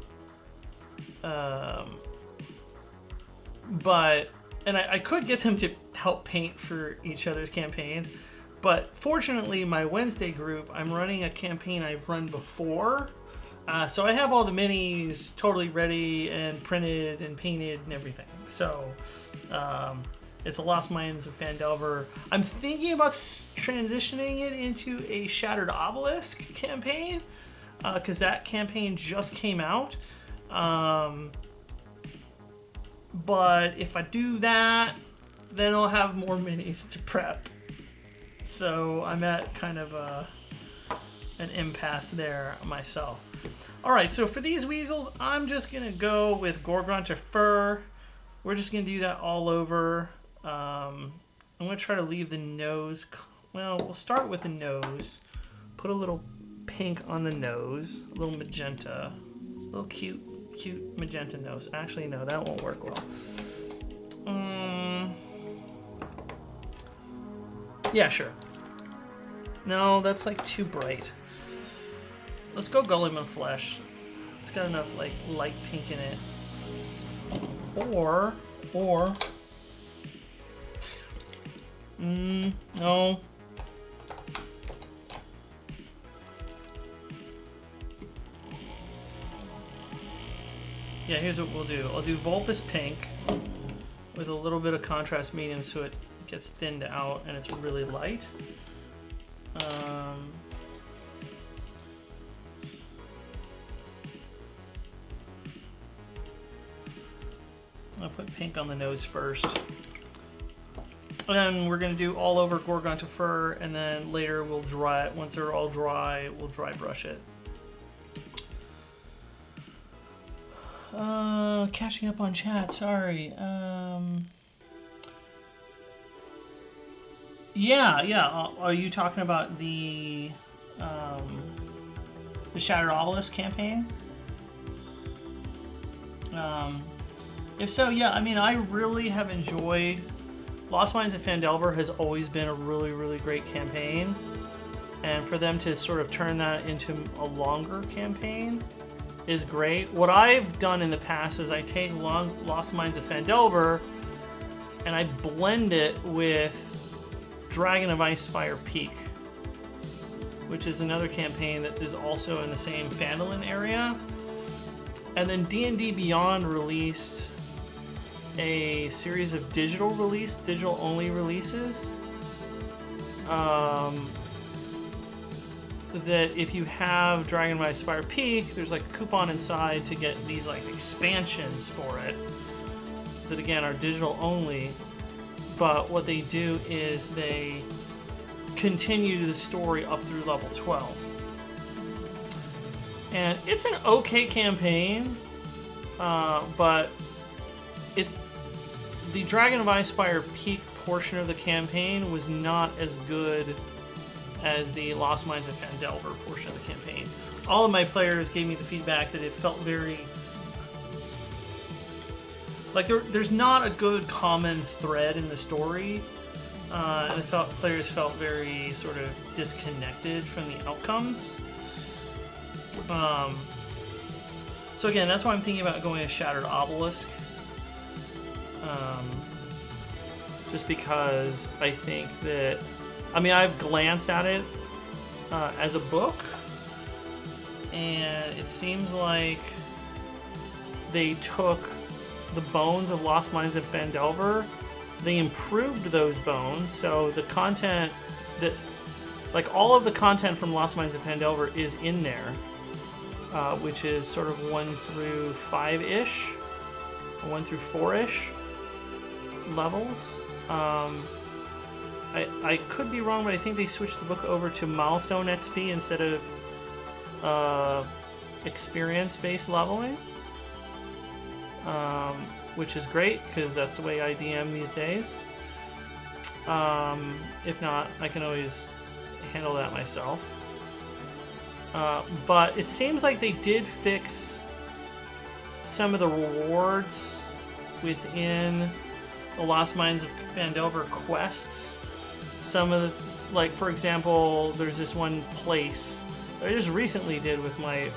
I could get them to help paint for each other's campaigns, but fortunately, my Wednesday group, I'm running a campaign I've run before. So I have all the minis totally ready and printed and painted and everything. So It's the Lost Mines of Phandelver. I'm thinking about transitioning it into a Shattered Obelisk campaign, because that campaign just came out. But if I do that, then I'll have more minis to prep. So I'm at kind of an impasse there myself. All right, so for these weasels, I'm just gonna go with Gorgonta Fur. We're just gonna do that all over. I'm gonna try to leave the nose. Well, we'll start with the nose. Put a little pink on the nose, a little magenta, a little cute magenta nose. Actually, no, that won't work well. Yeah, sure. No, that's like too bright. Let's go Gulliman Flesh. It's got enough like light pink in it. Or no. Yeah, here's what we'll do. I'll do Vulpus Pink with a little bit of contrast medium so it gets thinned out and it's really light. I'll put pink on the nose first. And then we're going to do all over Gorgonta Fur, and then later we'll dry it. Once they're all dry, we'll dry brush it. Catching up on chat, sorry. Yeah. Are you talking about the Shattered Obelisk campaign? If so, yeah, I mean, I really have enjoyed... Lost Mines of Phandelver has always been a really, really great campaign. And for them to sort of turn that into a longer campaign is great. What I've done in the past is I take Lost Mines of Phandelver and I blend it with Dragon of Icespire Peak, which is another campaign that is also in the same Phandalin area. And then D&D Beyond released a series of digital only releases that if you have Dragon of Icespire Peak, there's like a coupon inside to get these like expansions for it that again are digital only, but what they do is they continue the story up through level 12. And it's an okay campaign, but the Dragon of Icespire Peak portion of the campaign was not as good as the Lost Mines of Phandelver portion of the campaign. All of my players gave me the feedback that it felt very... like there's not a good common thread in the story, and players felt very sort of disconnected from the outcomes. So again, that's why I'm thinking about going to Shattered Obelisk. Just because I think that, I mean, I've glanced at it as a book, and it seems like they took the bones of Lost Mines of Phandelver, they improved those bones, so the content that, like all of the content from Lost Mines of Phandelver is in there, which is sort of 1 through 5-ish, or 1 through 4-ish levels. I could be wrong, but I think they switched the book over to milestone XP instead of experience-based leveling, which is great because that's the way I DM these days. If not, I can always handle that myself. But it seems like they did fix some of the rewards within the Lost Mines of Phandelver quests. Some of the, like for example, there's this one place that I just recently did with my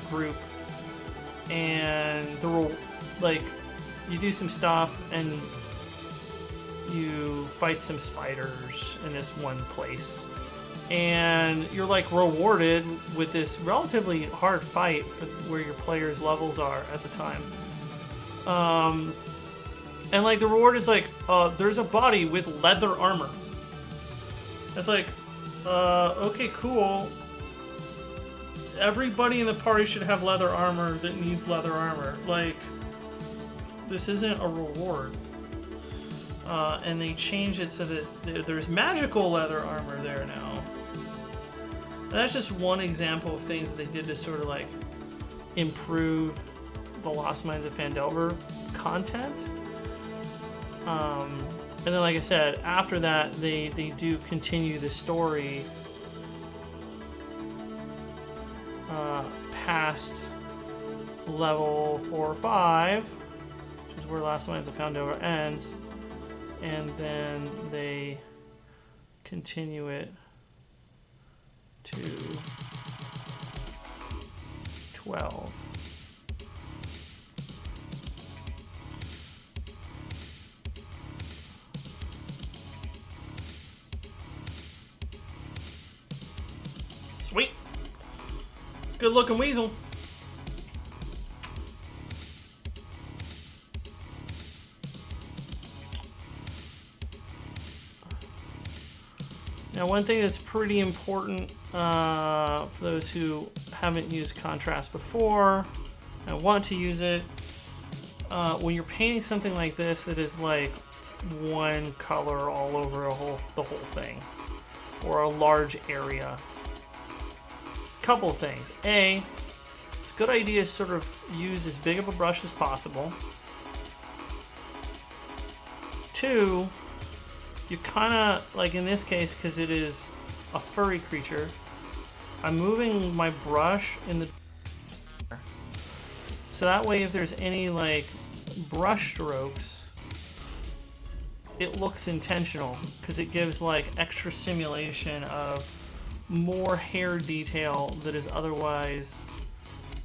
group, and like you do some stuff and you fight some spiders in this one place, and you're like rewarded with this relatively hard fight where your players' levels are at the time. And like the reward is like, there's a body with leather armor. It's like, okay, cool. Everybody in the party should have leather armor that needs leather armor. Like, this isn't a reward. And they changed it so that there's magical leather armor there now. And that's just one example of things that they did to sort of like improve the Lost Mines of Phandelver content. And then, like I said, after that, they do continue the story past level 4 or 5, which is where Lost Mines of Phandelver ends, and then they continue it to 12. Sweet. Good looking weasel. Now, one thing that's pretty important for those who haven't used contrast before and want to use it, when you're painting something like this that is like one color all over the whole thing, or a large area, couple things. A, it's a good idea to sort of use as big of a brush as possible. 2, you kind of, like in this case, because it is a furry creature, I'm moving my brush in the so that way if there's any like brush strokes, it looks intentional, because it gives like extra simulation of more hair detail that is otherwise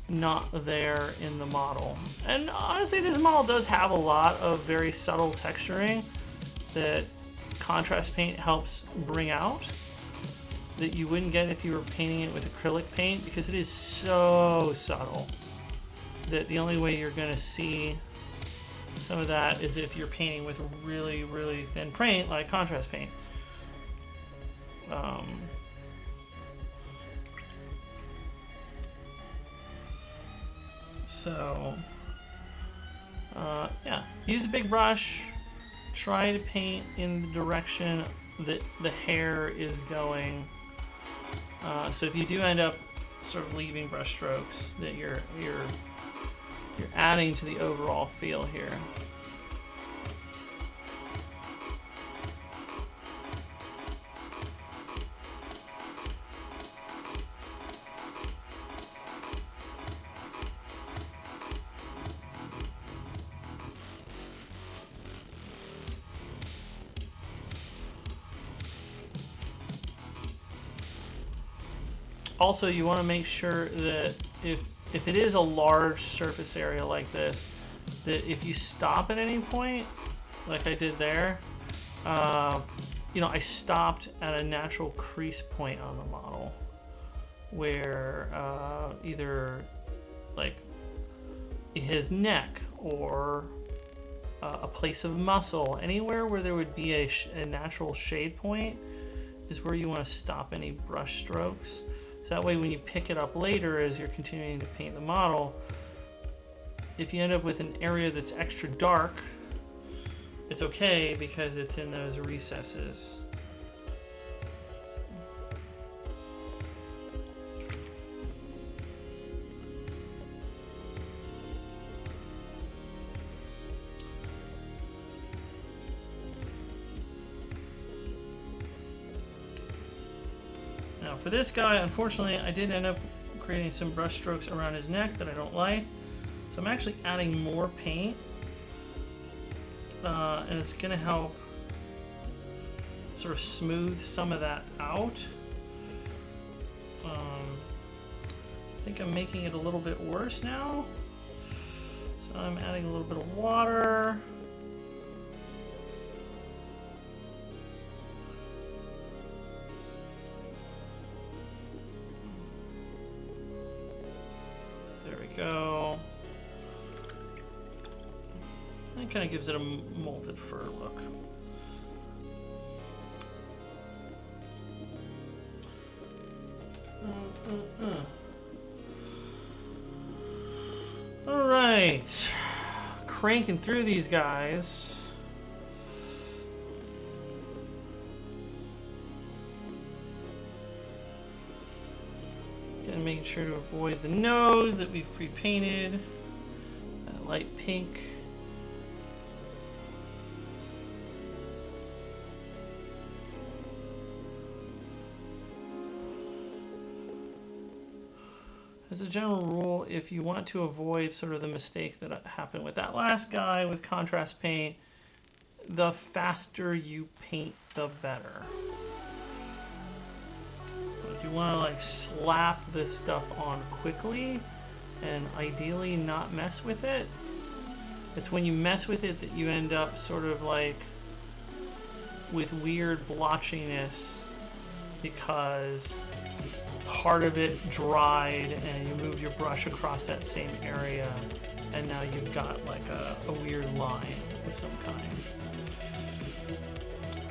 not there in the model. And honestly, this model does have a lot of very subtle texturing that contrast paint helps bring out that you wouldn't get if you were painting it with acrylic paint, because it is so subtle that the only way you're going to see some of that is if you're painting with really, really thin paint like contrast paint. Yeah, use a big brush, try to paint in the direction that the hair is going. So if you do end up sort of leaving brush strokes, that you're adding to the overall feel here. Also, you want to make sure that if it is a large surface area like this, that if you stop at any point, like I did there, you know, I stopped at a natural crease point on the model where either like his neck or a place of muscle, anywhere where there would be a natural shade point is where you want to stop any brush strokes. So that way when you pick it up later as you're continuing to paint the model, if you end up with an area that's extra dark, it's okay because it's in those recesses. Now for this guy, unfortunately, I did end up creating some brush strokes around his neck that I don't like. So I'm actually adding more paint, and it's gonna help sort of smooth some of that out. I think I'm making it a little bit worse now. So I'm adding a little bit of water. There we go. It kind of gives it a molded fur look. All right, cranking through these guys. Again, making sure to avoid the nose that we've pre-painted. That light pink. As a general rule, if you want to avoid sort of the mistake that happened with that last guy with contrast paint, the faster you paint, the better. But if you want to like slap this stuff on quickly and ideally not mess with it, it's when you mess with it that you end up sort of like with weird blotchiness because part of it dried and you moved your brush across that same area and now you've got like a weird line of some kind.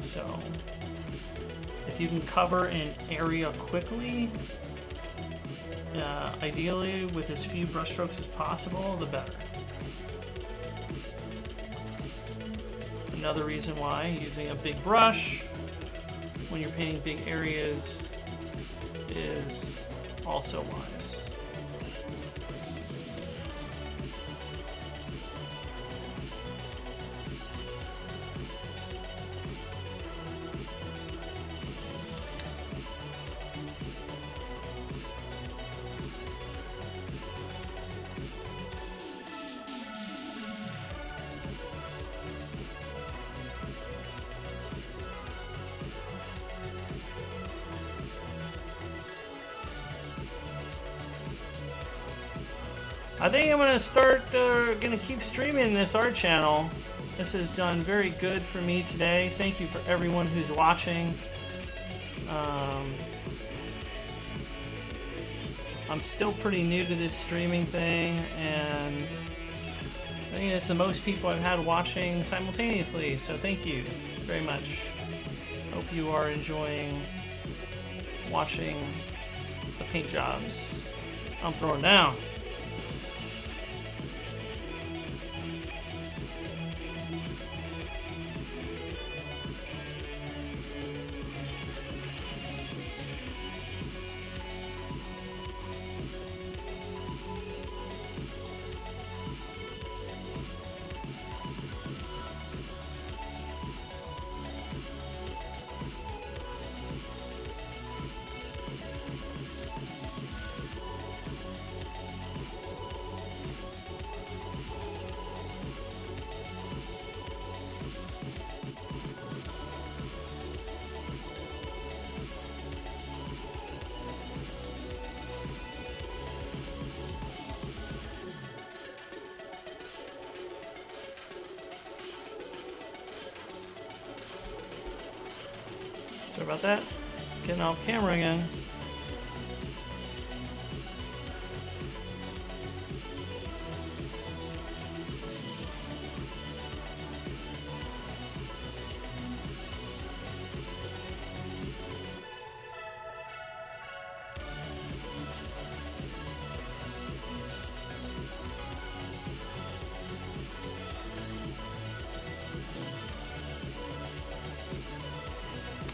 So if you can cover an area quickly, ideally with as few brush strokes as possible, the better. Another reason why using a big brush when you're painting big areas is also wise. I think I'm gonna keep streaming this art channel. This has done very good for me today. Thank you for everyone who's watching. I'm still pretty new to this streaming thing, and I think it's the most people I've had watching simultaneously, so thank you very much. Hope you are enjoying watching the paint jobs I'm throwing down. Sorry about that. Getting off camera again.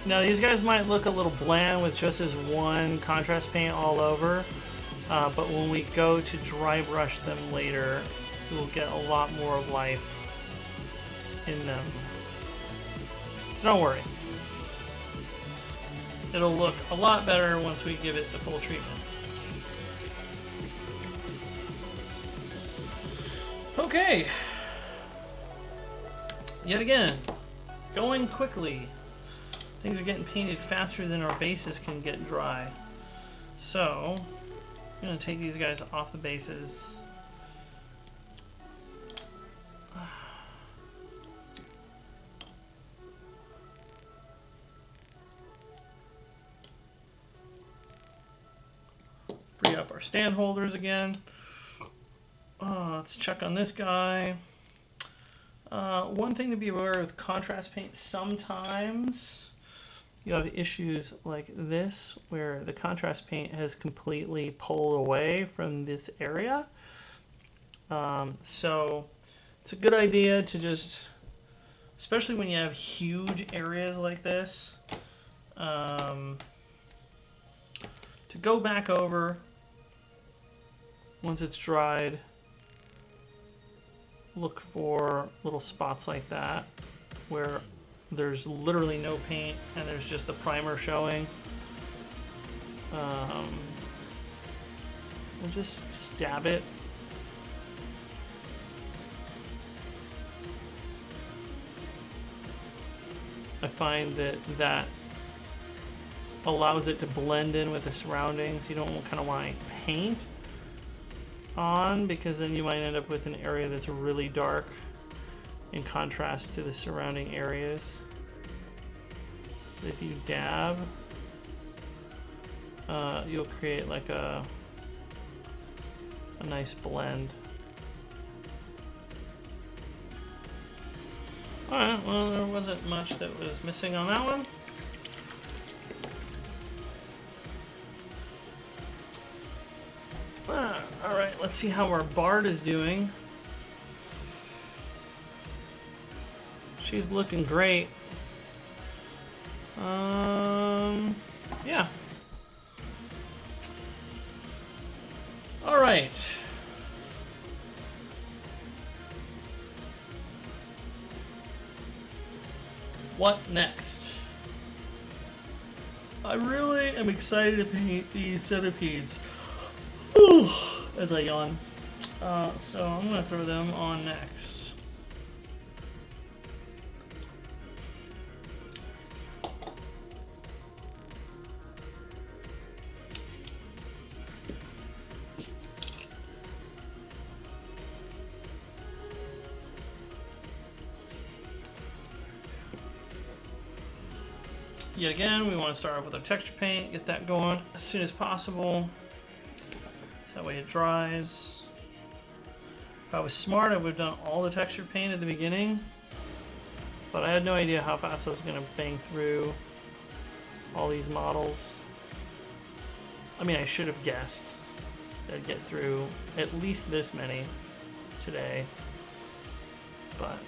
Now these guys might look a little bland with just this one contrast paint all over, but when we go to dry brush them later, we'll get a lot more life in them. So don't worry. It'll look a lot better once we give it the full treatment. Okay. Yet again, going quickly. Things are getting painted faster than our bases can get dry. So, I'm going to take these guys off the bases. Free up our stand holders again. Let's check on this guy. One thing to be aware of with contrast paint, sometimes you have issues like this where the contrast paint has completely pulled away from this area. So it's a good idea to just, especially when you have huge areas like this, to go back over once it's dried. Look for little spots like that where there's literally no paint and there's just the primer showing. And just dab it. I find that allows it to blend in with the surroundings. You don't kind of want to paint on, because then you might end up with an area that's really dark in contrast to the surrounding areas. If you dab, you'll create like a nice blend. Alright, well, there wasn't much that was missing on that one. Alright, let's see how our Bard is doing. She's looking great. Yeah. Alright. What next? I really am excited to paint these centipedes. As I yawn. So I'm going to throw them on next. Yet again, we want to start off with our texture paint, get that going as soon as possible. So that way it dries. If I was smart, I would have done all the texture paint at the beginning, but I had no idea how fast I was going to bang through all these models. I mean, I should have guessed that I'd get through at least this many today, but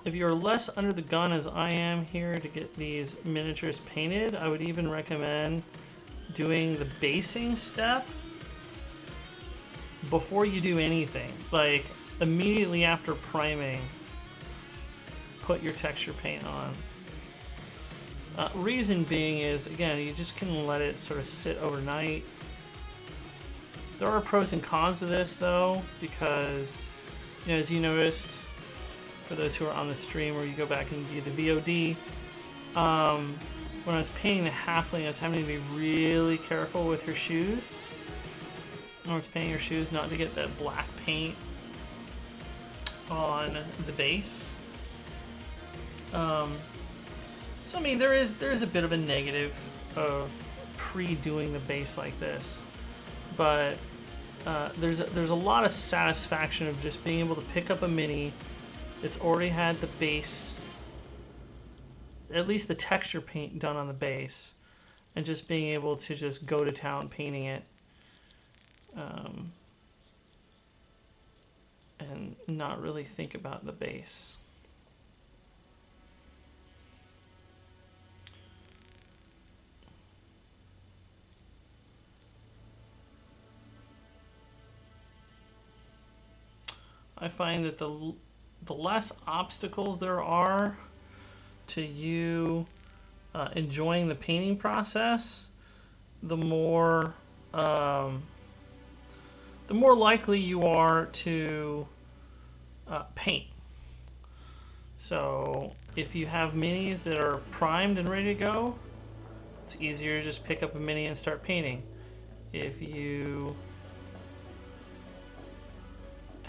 if you're less under the gun as I am here to get these miniatures painted, I would even recommend doing the basing step before you do anything. Like immediately after priming, put your texture paint on. Reason being is, again, you just can let it sort of sit overnight. There are pros and cons to this though, because, you know, as you noticed, for those who are on the stream where you go back and view the VOD, when I was painting the halfling, I was having to be really careful with her shoes. When I was painting her shoes, not to get that black paint on the base. So I mean, there is a bit of a negative of pre-doing the base like this, but there's a lot of satisfaction of just being able to pick up a mini. It's already had the base, at least the texture paint done on the base, and just being able to just go to town painting it, and not really think about the base. I find that the less obstacles there are to you enjoying the painting process, the more likely you are to paint. So if you have minis that are primed and ready to go, it's easier to just pick up a mini and start painting. If you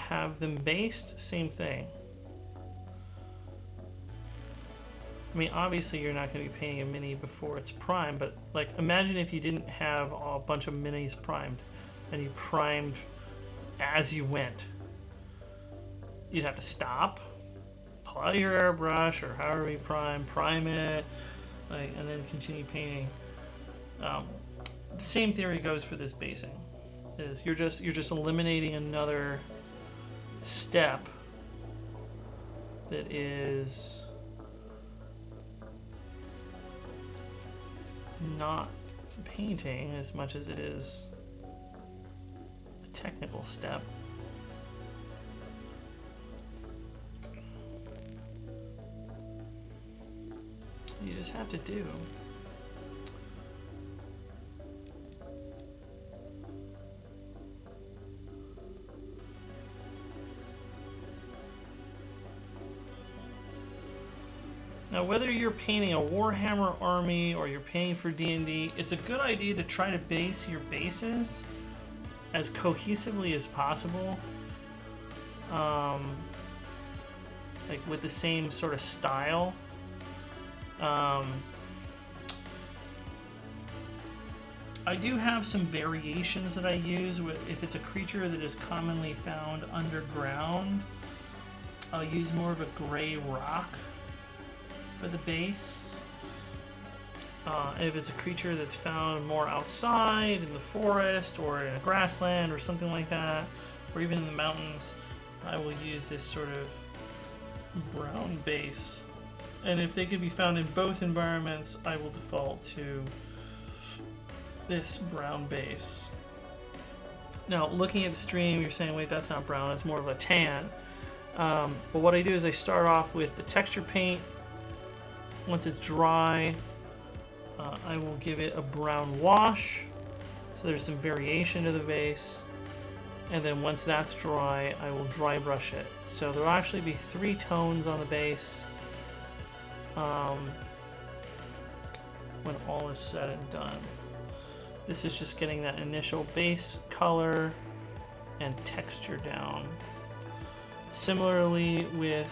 have them based, same thing. I mean, obviously you're not going to be painting a mini before it's primed, but like imagine if you didn't have a bunch of minis primed and you primed as you went. You'd have to stop, pull out your airbrush or however you prime it, like, and then continue painting. The same theory goes for this basing. Is you're just eliminating another step that is not painting as much as it is a technical step. You just have to do. Now, whether you're painting a Warhammer army or you're painting for D&D, it's a good idea to try to base your bases as cohesively as possible, like with the same sort of style. I do have some variations that I use. If it's a creature that is commonly found underground, I'll use more of a gray rock for the base. And if it's a creature that's found more outside in the forest or in a grassland or something like that, or even in the mountains, I will use this sort of brown base. And if they could be found in both environments, I will default to this brown base. Now, looking at the stream, you're saying, wait, that's not brown, it's more of a tan. But what I do is I start off with the texture paint. Once it's dry, I will give it a brown wash, so there's some variation to the base. And then once that's dry, I will dry brush it. So there'll actually be 3 tones on the base when all is said and done. This is just getting that initial base color and texture down. Similarly with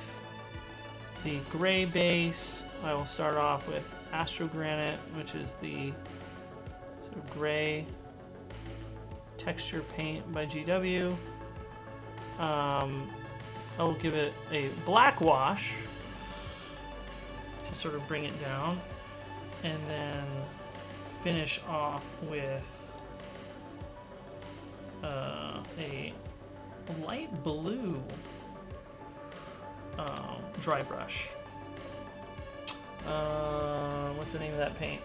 the gray base, I will start off with Astro Granite, which is the sort of gray texture paint by GW. I will give it a black wash to sort of bring it down, and then finish off with a light blue dry brush. What's the name of that paint?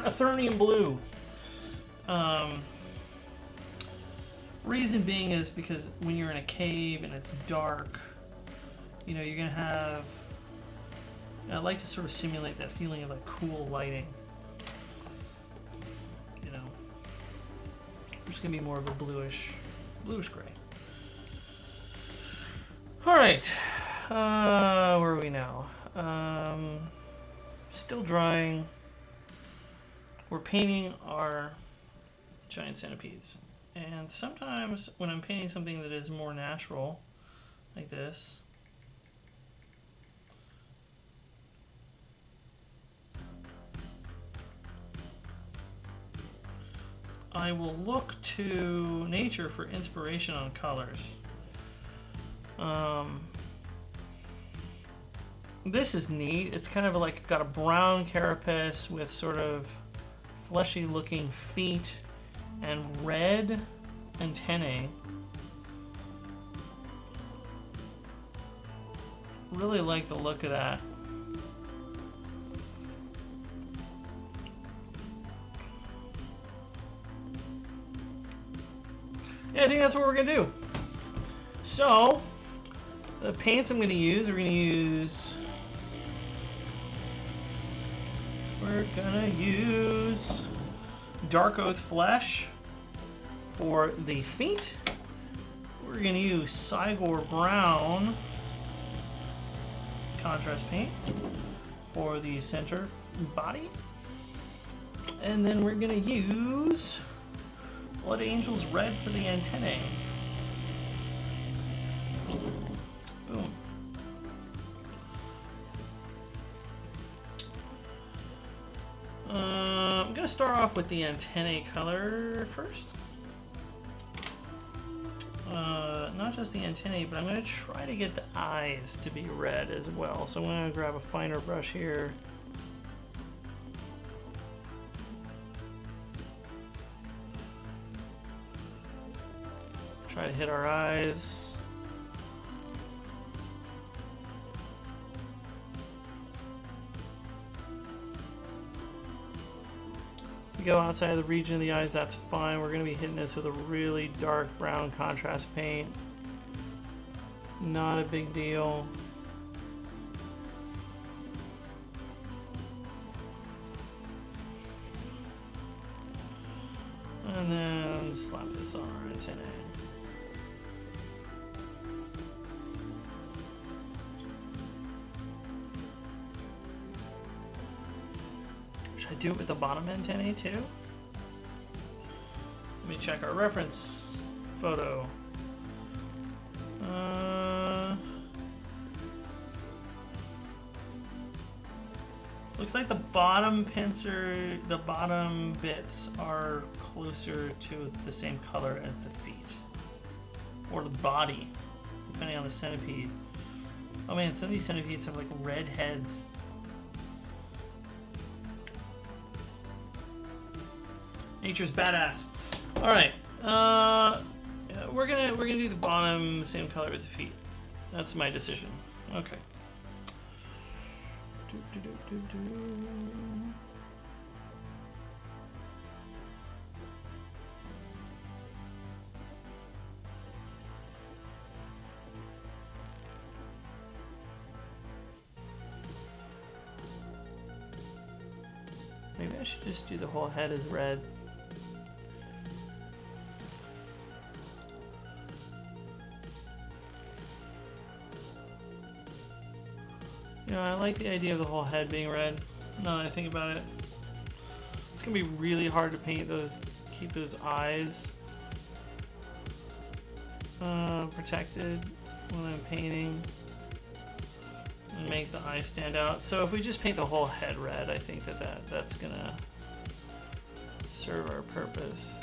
Ethereum blue. Reason being is because when you're in a cave and it's dark, you know, you're gonna have, I like to sort of simulate that feeling of like cool lighting. You know, there's gonna be more of a bluish gray. All right, where are we now? Still drying. We're painting our giant centipedes, and sometimes when I'm painting something that is more natural, like this, I will look to nature for inspiration on colors. This is neat. It's kind of like got a brown carapace with sort of fleshy looking feet and red antennae. Really like the look of that. Yeah, I think that's what we're gonna do. So, the paints I'm gonna use, we're gonna use Dark Oath Flesh for the feet. We're gonna use Cygor Brown contrast paint for the center body. And then we're gonna use Blood Angel's red for the antennae. Boom. I'm gonna start off with the antennae color first. Not just the antennae, but I'm gonna try to get the eyes to be red as well. So I'm gonna grab a finer brush here. Try to hit our eyes. If we go outside of the region of the eyes, that's fine. We're going to be hitting this with a really dark brown contrast paint. Not a big deal. And then slap this on our antennae. Should I do it with the bottom antennae too? Let me check our reference photo. Looks like the bottom pincer, the bottom bits are closer to the same color as the feet. Or the body, depending on the centipede. Oh man, some of these centipedes have like red heads. Nature's badass. All right, we're gonna do the bottom same color as the feet. That's my decision. Okay. Maybe I should just do the whole head as red. You know, I like the idea of the whole head being red, now that I think about it. It's gonna be really hard to paint those, keep those eyes protected when I'm painting and make the eyes stand out. So if we just paint the whole head red, I think that's gonna serve our purpose.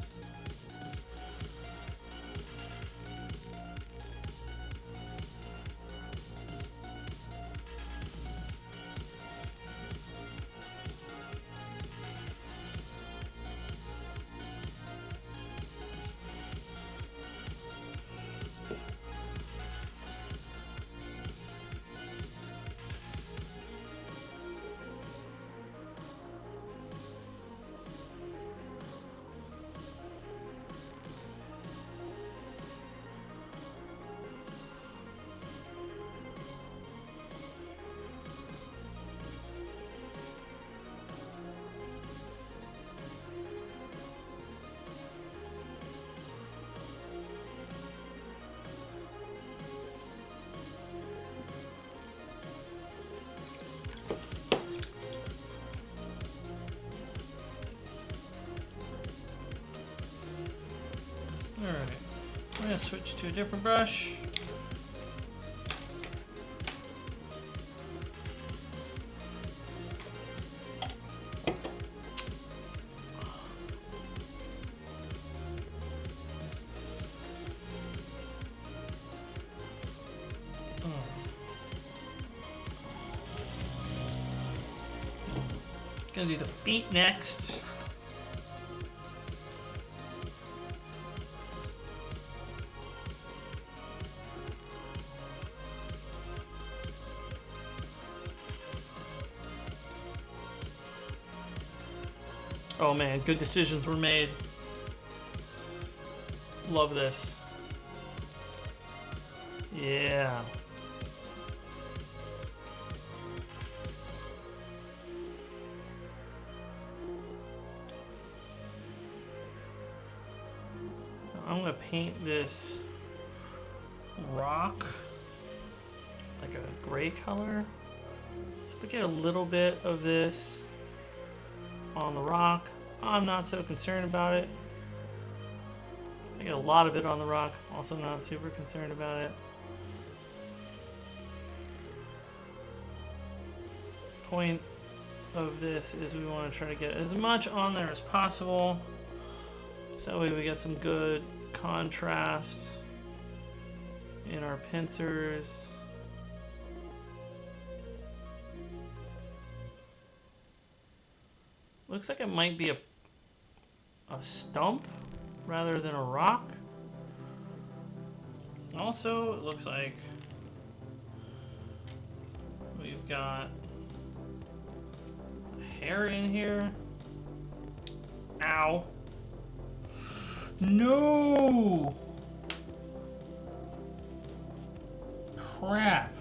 Alright, I'm going to switch to a different brush. Gonna do the feet next. Oh man, good decisions were made. Love this. Yeah. I'm gonna paint this rock like a gray color. Just get a little bit of this on the rock. I'm not so concerned about it. I get a lot of it on the rock. Also not super concerned about it. Point of this is we want to try to get as much on there as possible. So that way we get some good contrast in our pincers. Looks like it might be a stump rather than a rock. Also, it looks like we've got a hair in here. Ow. No! Crap.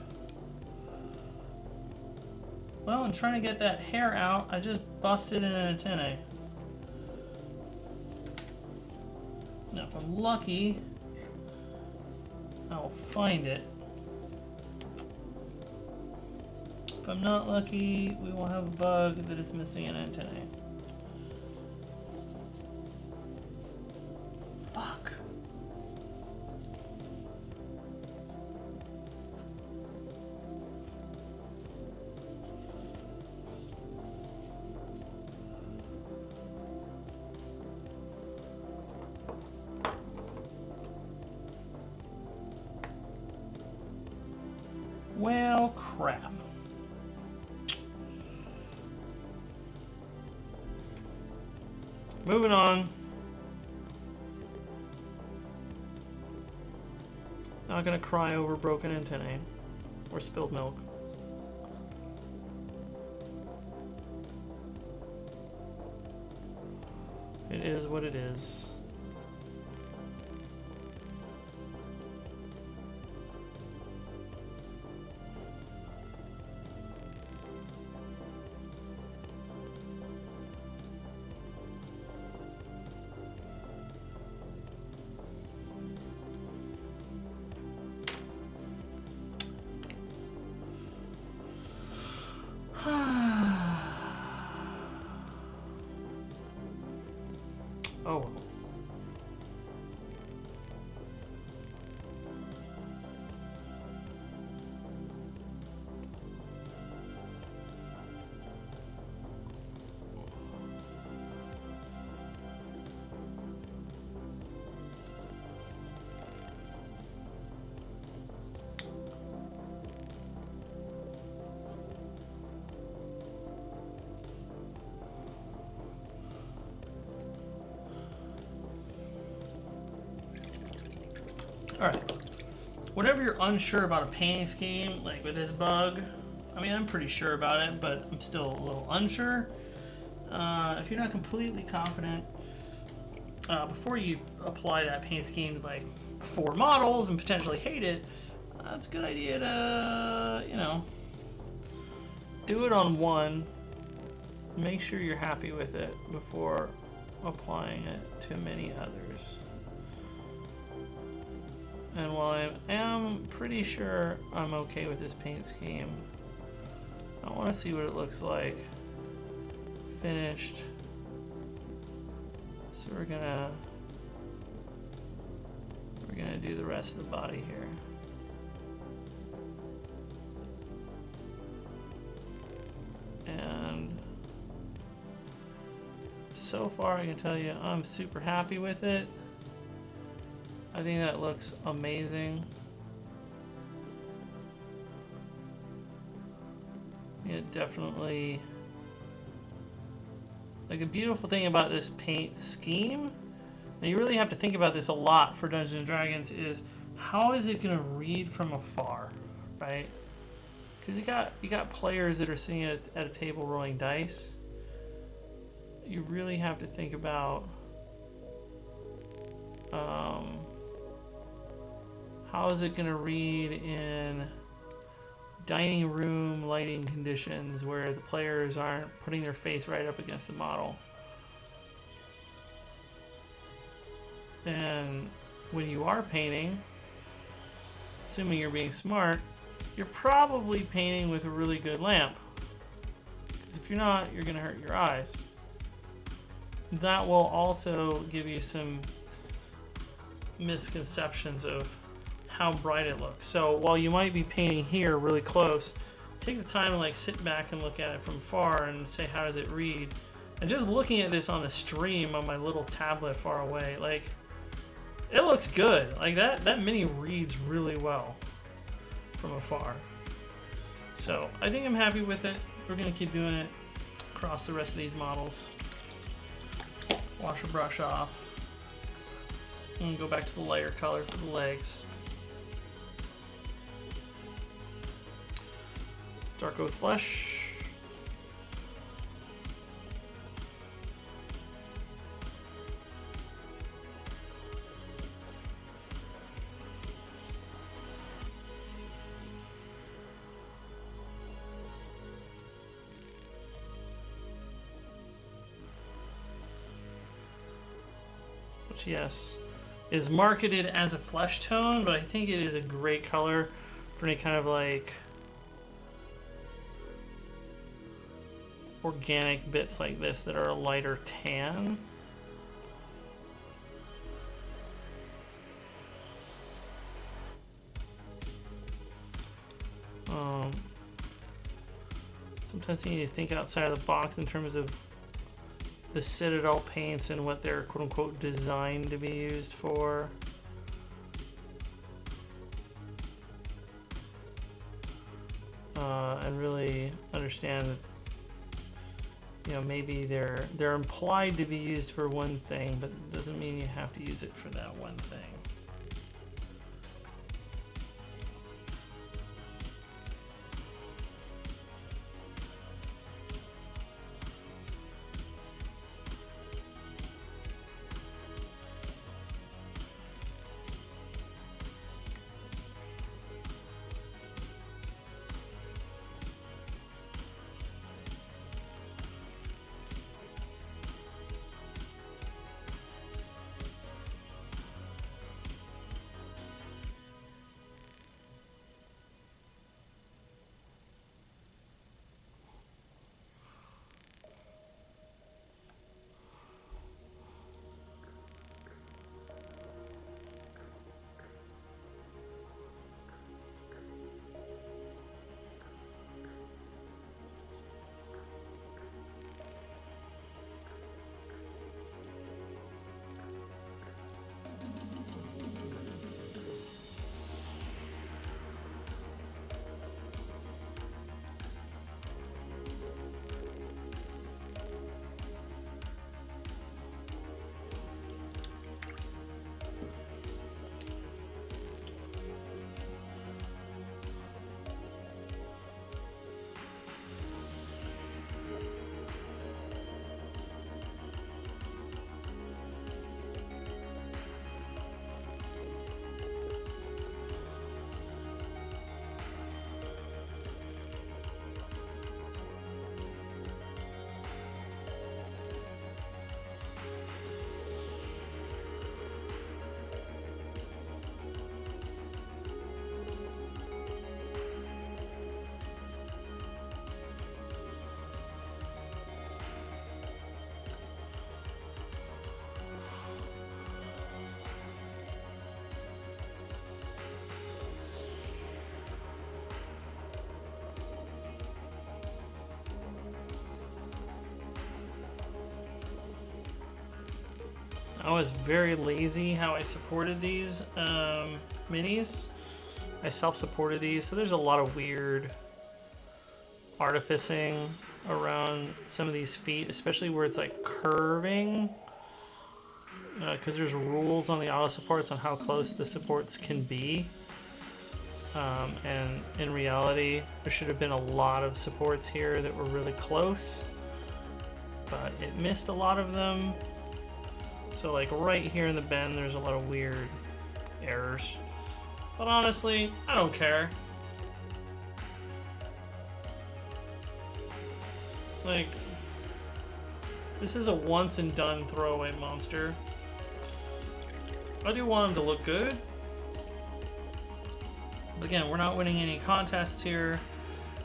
Well, in trying to get that hair out, I just busted in an antennae. Now, if I'm lucky, I'll find it. If I'm not lucky, we will have a bug that is missing an antennae. Fuck. Well, crap. Moving on. Not gonna cry over broken antennae or spilled milk. It is what it is. Oh. Alright, whatever you're unsure about a painting scheme, like with this bug, I mean, I'm pretty sure about it, but I'm still a little unsure. If you're not completely confident, before you apply that paint scheme to like 4 models and potentially hate it, it's a good idea to, you know, do it on 1, make sure you're happy with it before applying it to many others. And while I am pretty sure I'm okay with this paint scheme, I want to see what it looks like finished. So we're gonna do the rest of the body here. And so far I can tell you I'm super happy with it. I think that looks amazing. It definitely, like, a beautiful thing about this paint scheme, and you really have to think about this a lot for Dungeons & Dragons, is how is it going to read from afar, right? Because you got players that are sitting at a table rolling dice. You really have to think about how is it going to read in dining room lighting conditions where the players aren't putting their face right up against the model. And when you are painting, assuming you're being smart, you're probably painting with a really good lamp. Because if you're not, you're going to hurt your eyes. That will also give you some misconceptions of how bright it looks. So while you might be painting here really close, take the time to like sit back and look at it from far and say, how does it read? And just looking at this on the stream on my little tablet far away, like, it looks good. Like that mini reads really well from afar. So I think I'm happy with it. We're gonna keep doing it across the rest of these models. Wash the brush off. And go back to the lighter color for the legs. Dark oak flesh. Which, yes, is marketed as a flesh tone, but I think it is a great color for any kind of like organic bits like this that are a lighter tan. Sometimes you need to think outside of the box in terms of the Citadel paints and what they're quote-unquote designed to be used for. And really understand that, you know, maybe they're implied to be used for one thing, but it doesn't mean you have to use it for that one thing. I was very lazy how I supported these minis. I self-supported these, so there's a lot of weird artificing around some of these feet, especially where it's like curving, because there's rules on the auto supports on how close the supports can be. And in reality, there should have been a lot of supports here that were really close, but it missed a lot of them. So like right here in the bend, there's a lot of weird errors. But honestly, I don't care. Like, this is a once and done throwaway monster. I do want him to look good. But again, we're not winning any contests here.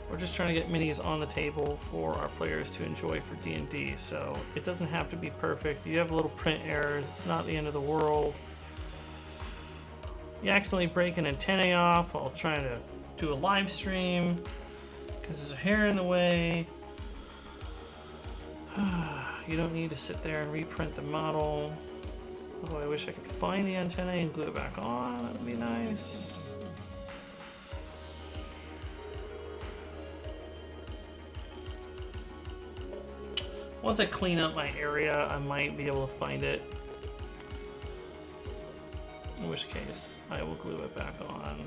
We're just trying to get minis on the table for our players to enjoy for D&D, so it doesn't have to be perfect. You have little print errors, it's not the end of the world. You accidentally break an antennae off while trying to do a live stream because there's a hair in the way. You don't need to sit there and reprint the model. Although I wish I could find the antennae and glue it back on. That would be nice. Once I clean up my area, I might be able to find it. In which case, I will glue it back on.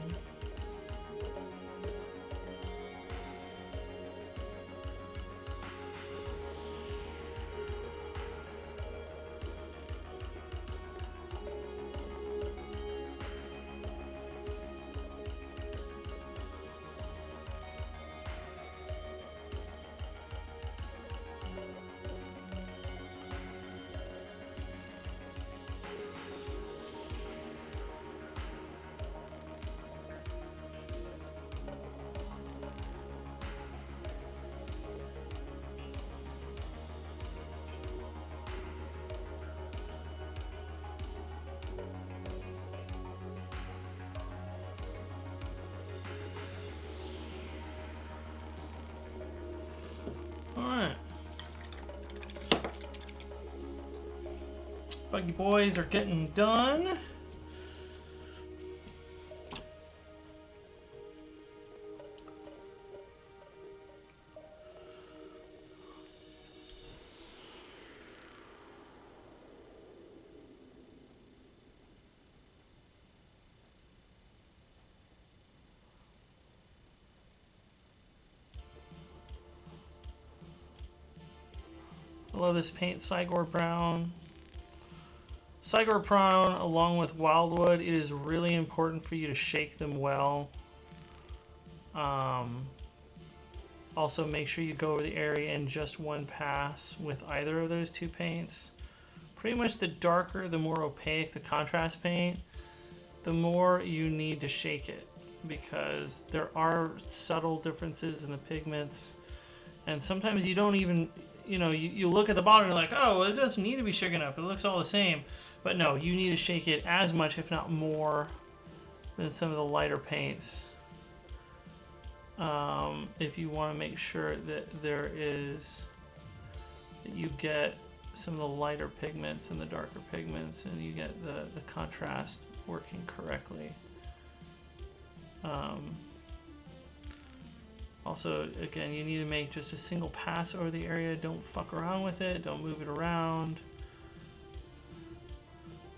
Alright. Buggy boys are getting done. I love this paint, Cygor Brown. Cygor Brown, along with Wildwood, it is really important for you to shake them well. Also, make sure you go over the area in just one pass with either of those two paints. Pretty much the darker, the more opaque the contrast paint, the more you need to shake it, because there are subtle differences in the pigments, and sometimes you don't even, you look at the bottom and you're like, oh, well, it doesn't need to be shaken up, it looks all the same. But no, you need to shake it as much, if not more, than some of the lighter paints. If you want to make sure that you get some of the lighter pigments and the darker pigments, and you get the contrast working correctly. Also, again, you need to make just a single pass over the area. Don't fuck around with it. Don't move it around.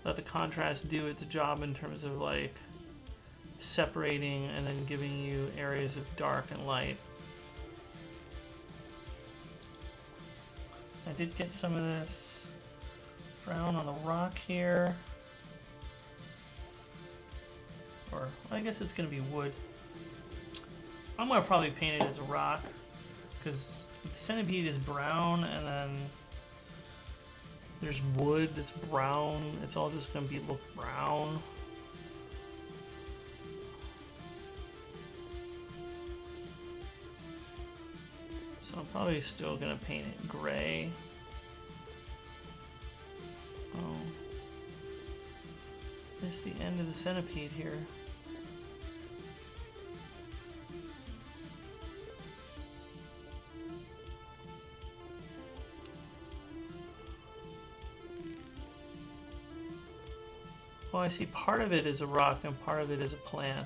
Let the contrast do its job in terms of like separating and then giving you areas of dark and light. I did get some of this brown on the rock here. Or I guess it's going to be wood. I'm going to probably paint it as a rock, because the centipede is brown, and then there's wood that's brown. It's all just going to look brown. So I'm probably still going to paint it gray. Oh, missed the end of the centipede here. Well, I see part of it is a rock and part of it is a plant.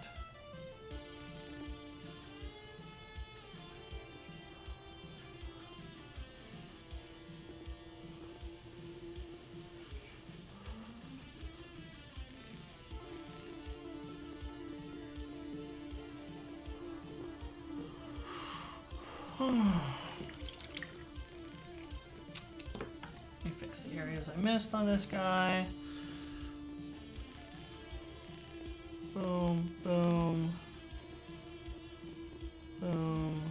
Let me fix the areas I missed on this guy. Boom, boom, boom.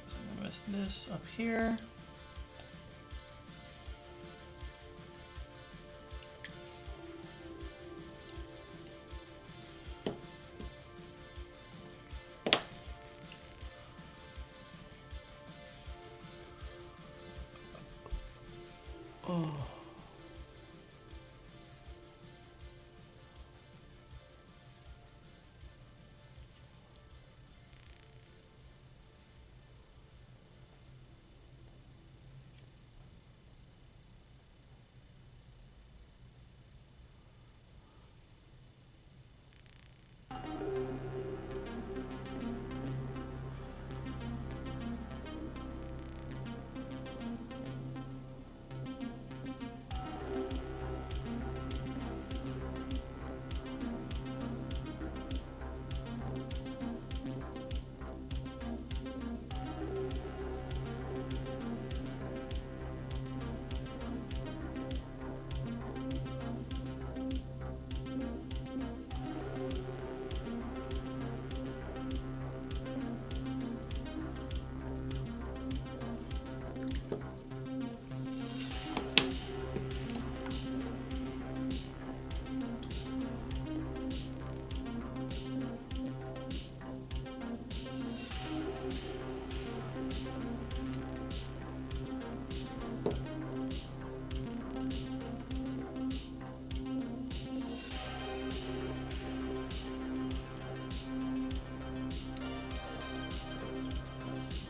So I'm gonna mess this up here. Oh.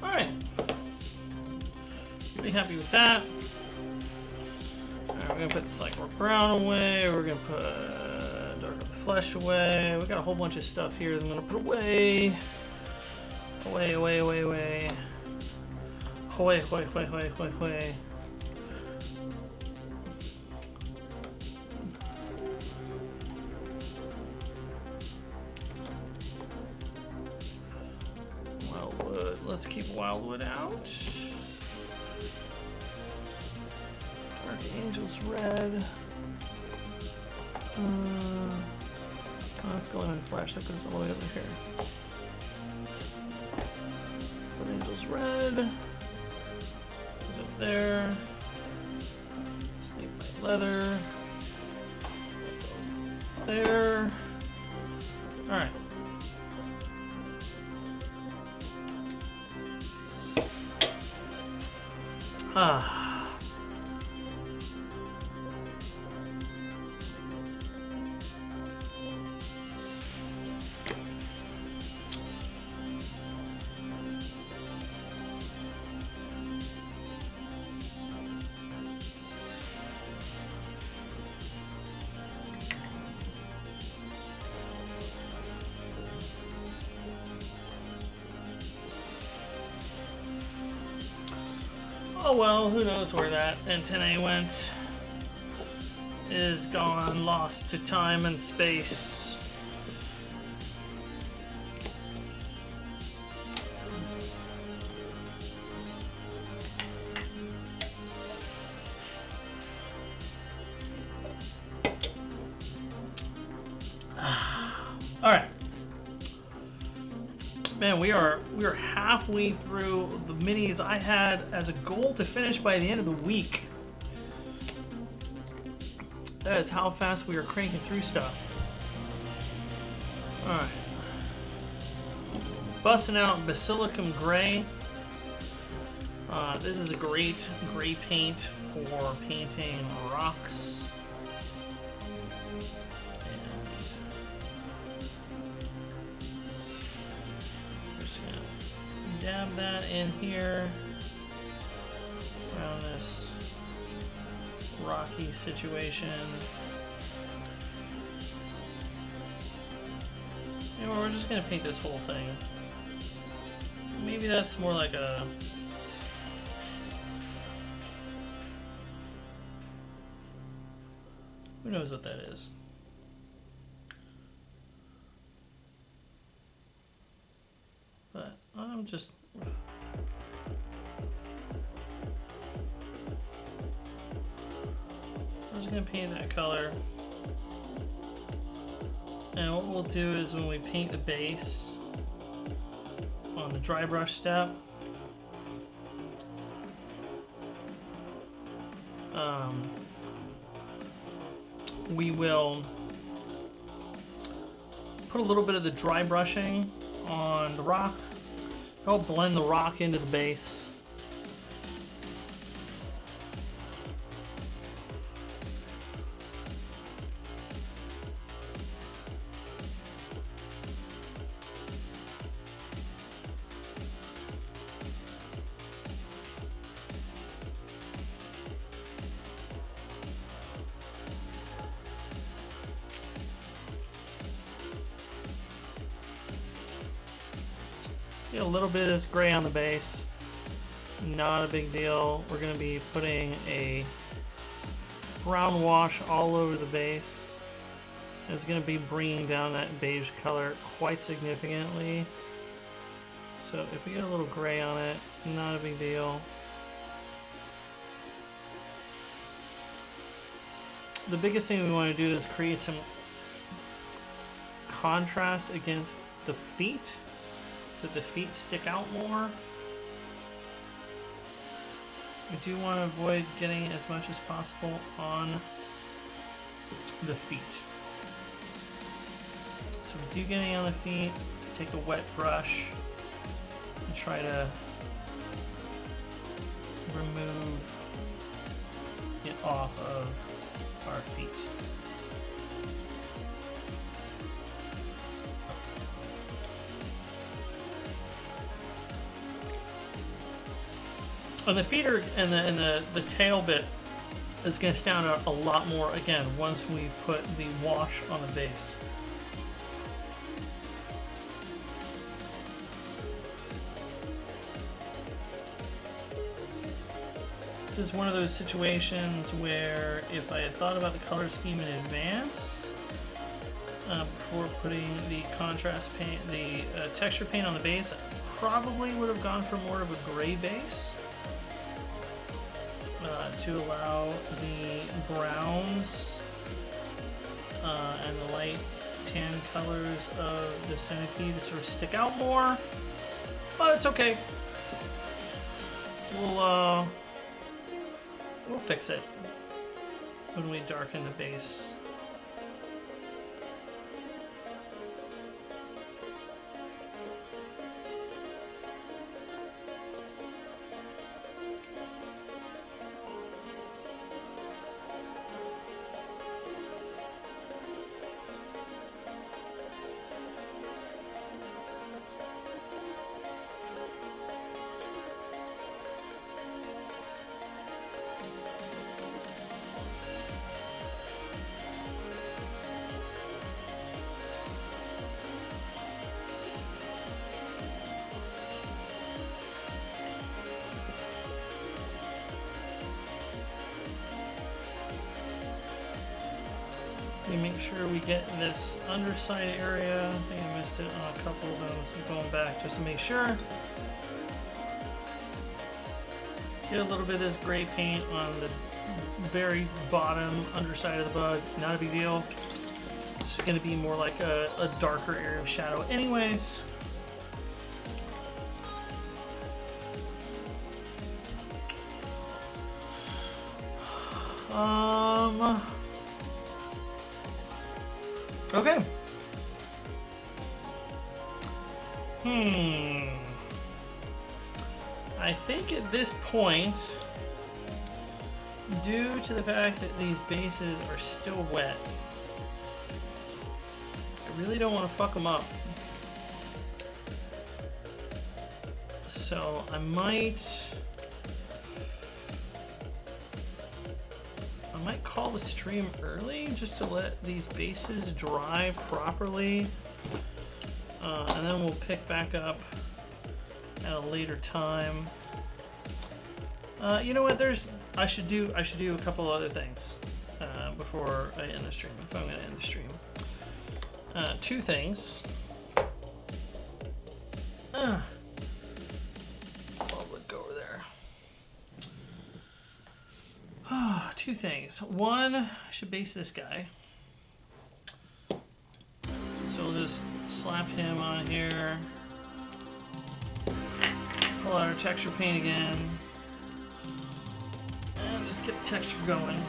Alright. Pretty happy with that. Alright, we're gonna put Cyclor Brown away. We're gonna put Dark of the Flesh away. We got a whole bunch of stuff here that I'm gonna put away. Away, away, away, away. Away, away, away, away, away, away. Wildwood. Let's keep Wildwood out. Dark Angel's red. Oh, let's go in and flash that goes all the way over here. Dark Angel's red. Goes up there. Snake Bite Leather. There. Alright. Ah. Oh well, who knows where that antennae went. Is gone, lost to time and space. All right. Man, we are halfway through the minis I had as a goal to finish by the end of the week. That is how fast we are cranking through stuff. Alright. Busting out Basilicum Gray. This is a great gray paint for painting rocks. Dab that in here around this rocky situation. And we're just gonna paint this whole thing. Maybe that's more like a who knows what that is. But I'm just gonna paint that color. And what we'll do is when we paint the base on the dry brush step, we will put a little bit of the dry brushing on the rock. Help blend the rock into the base. Get a little bit of this gray on the base. Not a big deal. We're going to be putting a brown wash all over the base. It's going to be bringing down that beige color quite significantly. So if we get a little gray on it, not a big deal. The biggest thing we want to do is create some contrast against the feet, so the feet stick out more. We do want to avoid getting as much as possible on the feet. So if we do get any on the feet, take a wet brush and try to remove it off of our feet. On the feet and the tail bit is going to stand out a lot more again once we put the wash on the base. This is one of those situations where if I had thought about the color scheme in advance before putting the contrast paint, the texture paint on the base, I probably would have gone for more of a gray base to allow the browns and the light tan colors of the centipede to sort of stick out more, but it's okay. We'll fix it when we darken the base. We make sure we get this underside area. I think I missed it on a couple of those. So going back just to make sure. Get a little bit of this gray paint on the very bottom underside of the bug. Not a big deal. It's going to be more like a darker area of shadow anyways. Okay. I think at this point, due to the fact that these bases are still wet, I really don't want to fuck them up. So I might call the stream early just to let these bases dry properly, and then we'll pick back up at a later time. You know what? I should do a couple other things before I end the stream. If I'm going to end the stream, two things. I'll look over there. Two things. One, I should base this guy. So we'll just slap him on here. Pull out our texture paint again. And just get the texture going.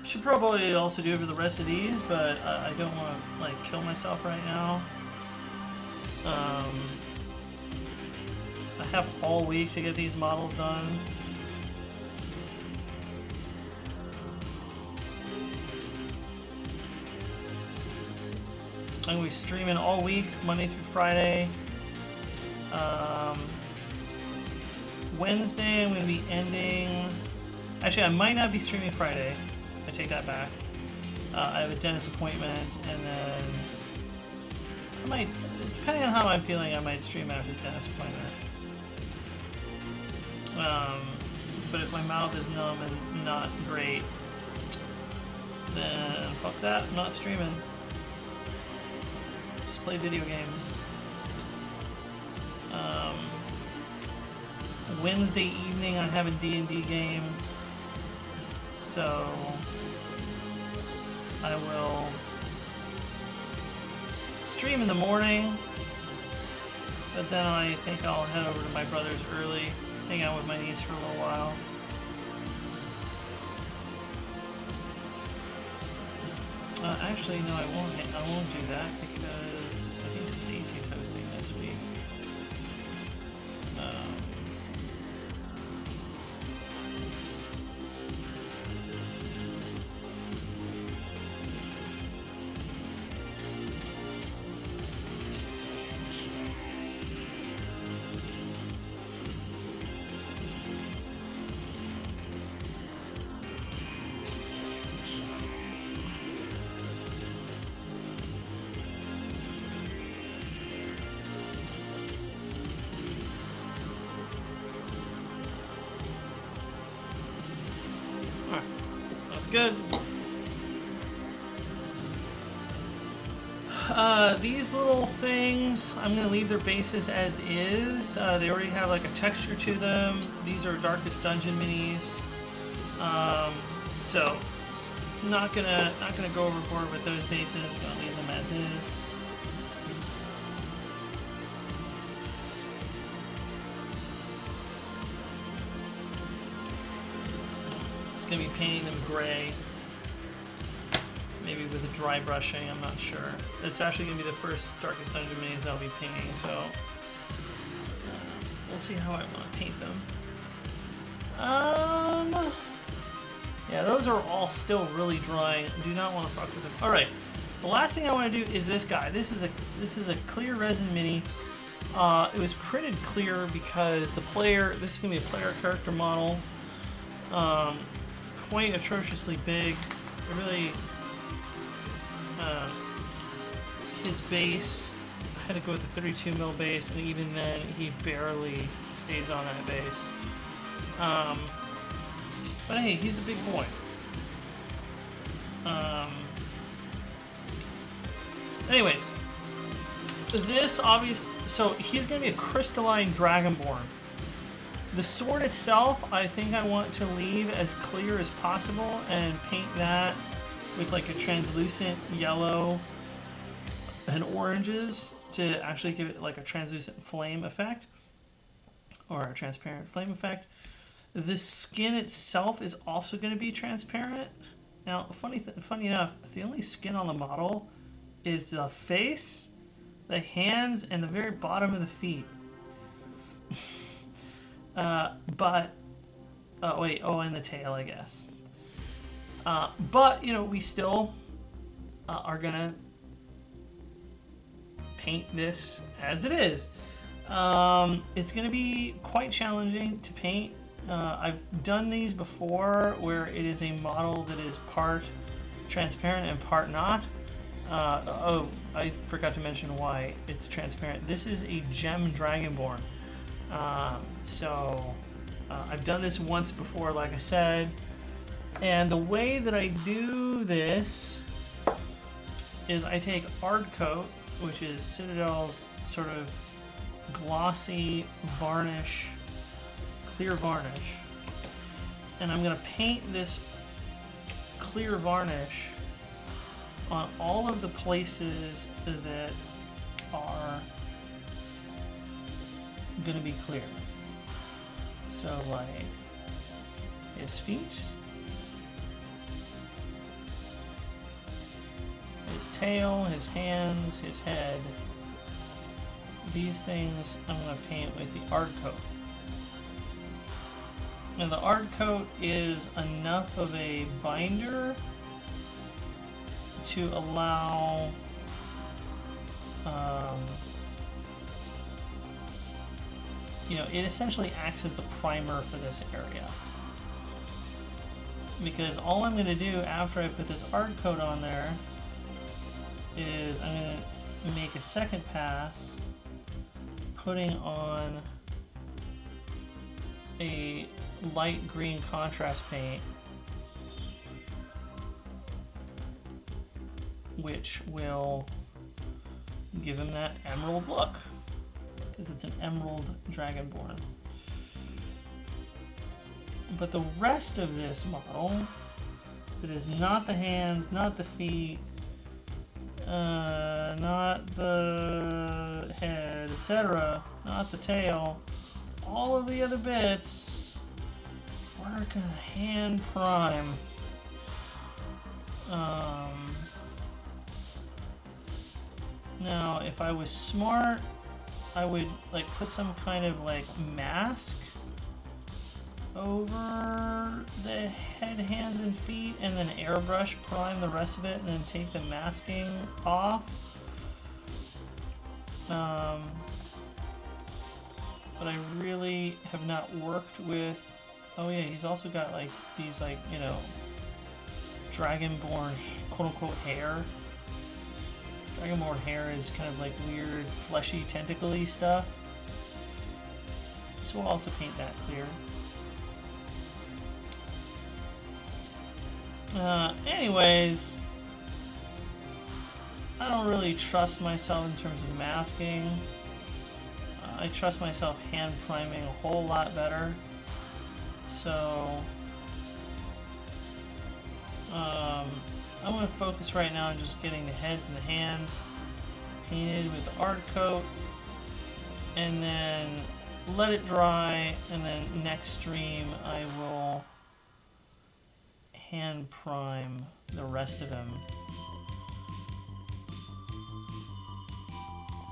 Should probably also do it for the rest of these, but I don't want to like kill myself right now. I have all week to get these models done. I'm going to be streaming all week, Monday through Friday. Wednesday, I'm going to be ending... Actually, I might not be streaming Friday. I take that back. I have a dentist appointment, and then I might, depending on how I'm feeling, I might stream after Dennis Pointer. But if my mouth is numb and not great, then fuck that, I'm not streaming. Just play video games. Wednesday evening I have a D&D game, so I will stream in the morning, but then I think I'll head over to my brother's early, hang out with my niece for a little while. Actually, no, I won't do that because I think Stacy's hosting this week. Good. These little things, I'm going to leave their bases as is. They already have like a texture to them. These are Darkest Dungeon minis. So not gonna go overboard with those bases. Gonna leave them as is. Going to be painting them gray, maybe with a dry brushing, I'm not sure. It's actually going to be the first Darkest Dungeon minis I'll be painting, so we'll see how I want to paint them. Yeah, those are all still really drying. Do not want to fuck with them. All right, the last thing I want to do is this guy. This is a clear resin mini. It was printed clear because the player. This is going to be a player character model. Quite atrociously big. It really, his base, I had to go with the 32mm base, and even then, he barely stays on that base. But hey, he's a big boy. Anyways, this so he's going to be a crystalline dragonborn. The sword itself, I think I want to leave as clear as possible and paint that with like a translucent yellow and oranges to actually give it like a translucent flame effect or a transparent flame effect. The skin itself is also going to be transparent. Now, funny enough, the only skin on the model is the face, the hands, and the very bottom of the feet. And the tail, I guess. But, you know, we still are gonna paint this as it is. It's gonna be quite challenging to paint. I've done these before where it is a model that is part transparent and part not. I forgot to mention why it's transparent. This is a gem dragonborn. I've done this once before, like I said, and the way that I do this is I take Ardcoat, which is Citadel's sort of glossy varnish, clear varnish, and I'm going to paint this clear varnish on all of the places that are going to be clear. So like his feet, his tail, his hands, his head. These things I'm going to paint with the Ardcoat. And the Ardcoat is enough of a binder to allow it essentially acts as the primer for this area. Because all I'm going to do after I put this Ardcoat on there is I'm going to make a second pass, putting on a light green contrast paint, which will give him that emerald look, because it's an emerald dragonborn. But the rest of this model, that is not the hands, not the feet, not the head, etc., not the tail, all of the other bits, we're gonna hand prime. Now, if I was smart, I would like put some kind of like mask over the head, hands, and feet, and then airbrush prime the rest of it, and then take the masking off. But I really have not worked with. Oh yeah, he's also got like these like, you know, dragonborn quote-unquote hair. Dragonborn hair is kind of like weird fleshy tentacle-y stuff. So we'll also paint that clear. Anyways, I don't really trust myself in terms of masking. I trust myself hand priming a whole lot better. So I'm going to focus right now on just getting the heads and the hands painted with the art coat, and then let it dry, and then next stream I will hand prime the rest of him.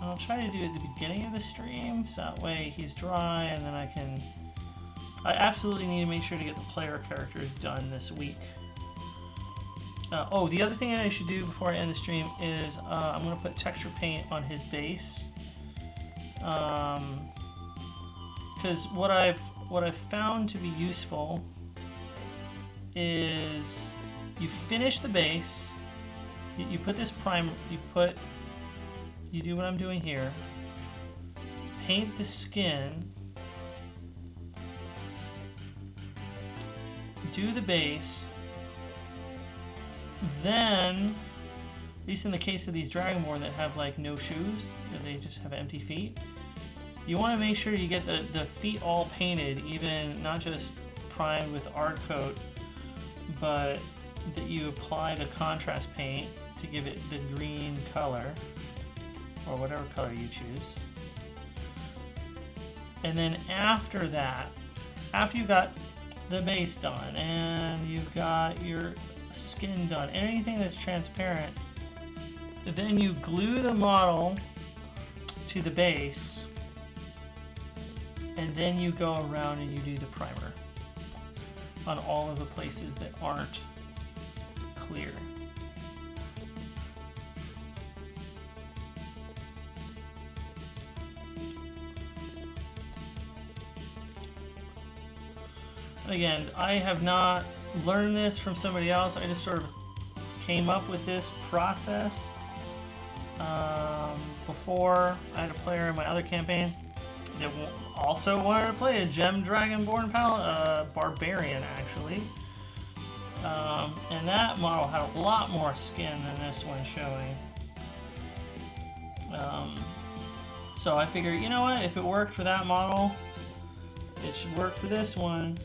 I'll try to do it at the beginning of the stream, so that way he's dry, and then I absolutely need to make sure to get the player characters done this week. Oh, the other thing I should do before I end the stream is I'm going to put texture paint on his base. Because what I've found to be useful is you finish the base, you put this primer, you do what I'm doing here, paint the skin, do the base, then, at least in the case of these Dragonborn that have like no shoes, they just have empty feet, you want to make sure you get the feet all painted, even not just primed with art coat, but that you apply the contrast paint to give it the green color, or whatever color you choose. And then after that, after you've got the base done and you've got your skin done, anything that's transparent, then you glue the model to the base, and then you go around and you do the primer on all of the places that aren't clear. Again, I have not learned this from somebody else. I just sort of came up with this process before. I had a player in my other campaign that also wanted to play a Gem Dragonborn barbarian, actually. And that model had a lot more skin than this one showing. So I figured, you know what, if it worked for that model, it should work for this one.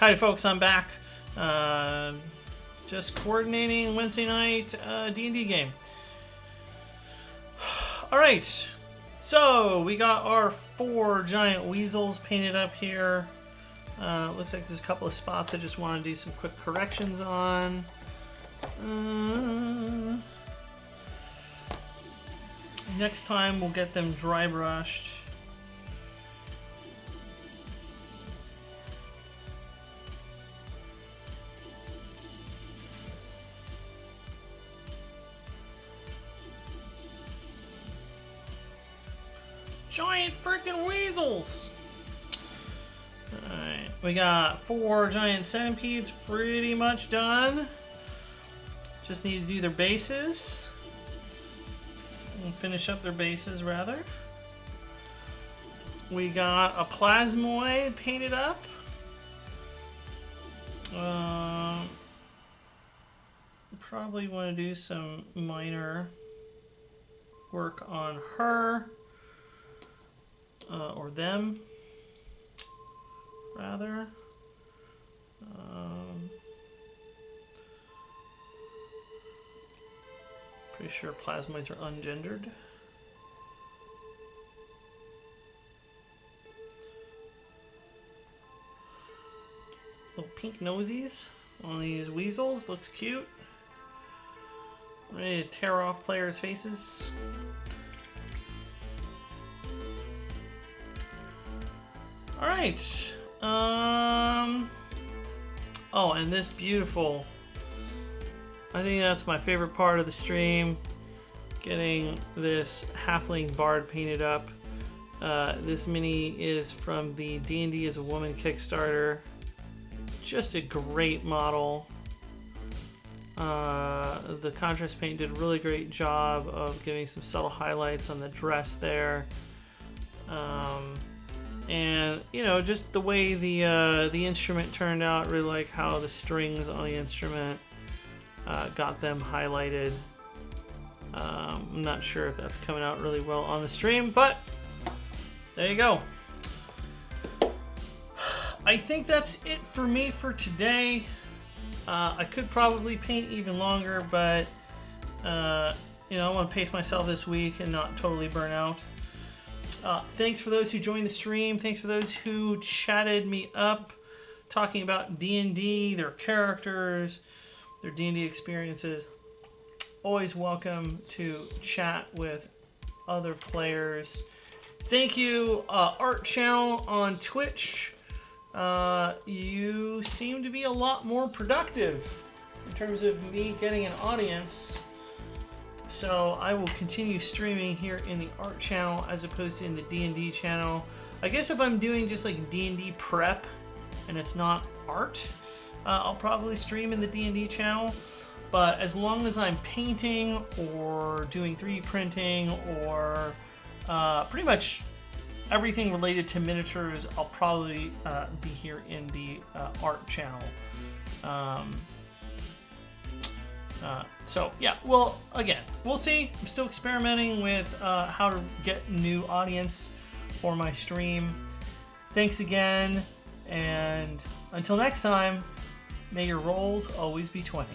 Howdy folks, I'm back. Just coordinating Wednesday night D&D game. Alright, so we got our 4 giant weasels painted up here. Looks like there's a couple of spots I just want to do some quick corrections on. Next time we'll get them dry brushed. Giant freaking weasels! Alright, we got 4 giant centipedes pretty much done. Just need to do their bases. And finish up their bases, rather. We got a plasmoid painted up. Probably want to do some minor work on her. Or them, rather. Pretty sure plasmoids are ungendered. Little pink nosies on these weasels, looks cute. Ready to tear off players' faces. Alright, oh, and this beautiful, I think that's my favorite part of the stream, getting this halfling bard painted up. This mini is from the D&D as a Woman Kickstarter. Just a great model. The contrast paint did a really great job of giving some subtle highlights on the dress there. And you know, just the way the instrument turned out, really like how the strings on the instrument got them highlighted. I'm not sure if that's coming out really well on the stream, but there you go. I think that's it for me for today. I could probably paint even longer, but you know, I want to pace myself this week and not totally burn out. Thanks for those who joined the stream. Thanks for those who chatted me up, talking about D&D, their characters, their D&D experiences. Always welcome to chat with other players. Thank you, Art Channel on Twitch. You seem to be a lot more productive in terms of me getting an audience. So I will continue streaming here in the Art Channel as opposed to in the D&D channel. I guess if I'm doing just like D&D prep and it's not art, I'll probably stream in the D&D channel. But as long as I'm painting or doing 3D printing or pretty much everything related to miniatures, I'll probably be here in the Art Channel. So yeah, well, again, we'll see. I'm still experimenting with how to get new audience for my stream. Thanks again, and until next time, may your rolls always be 20.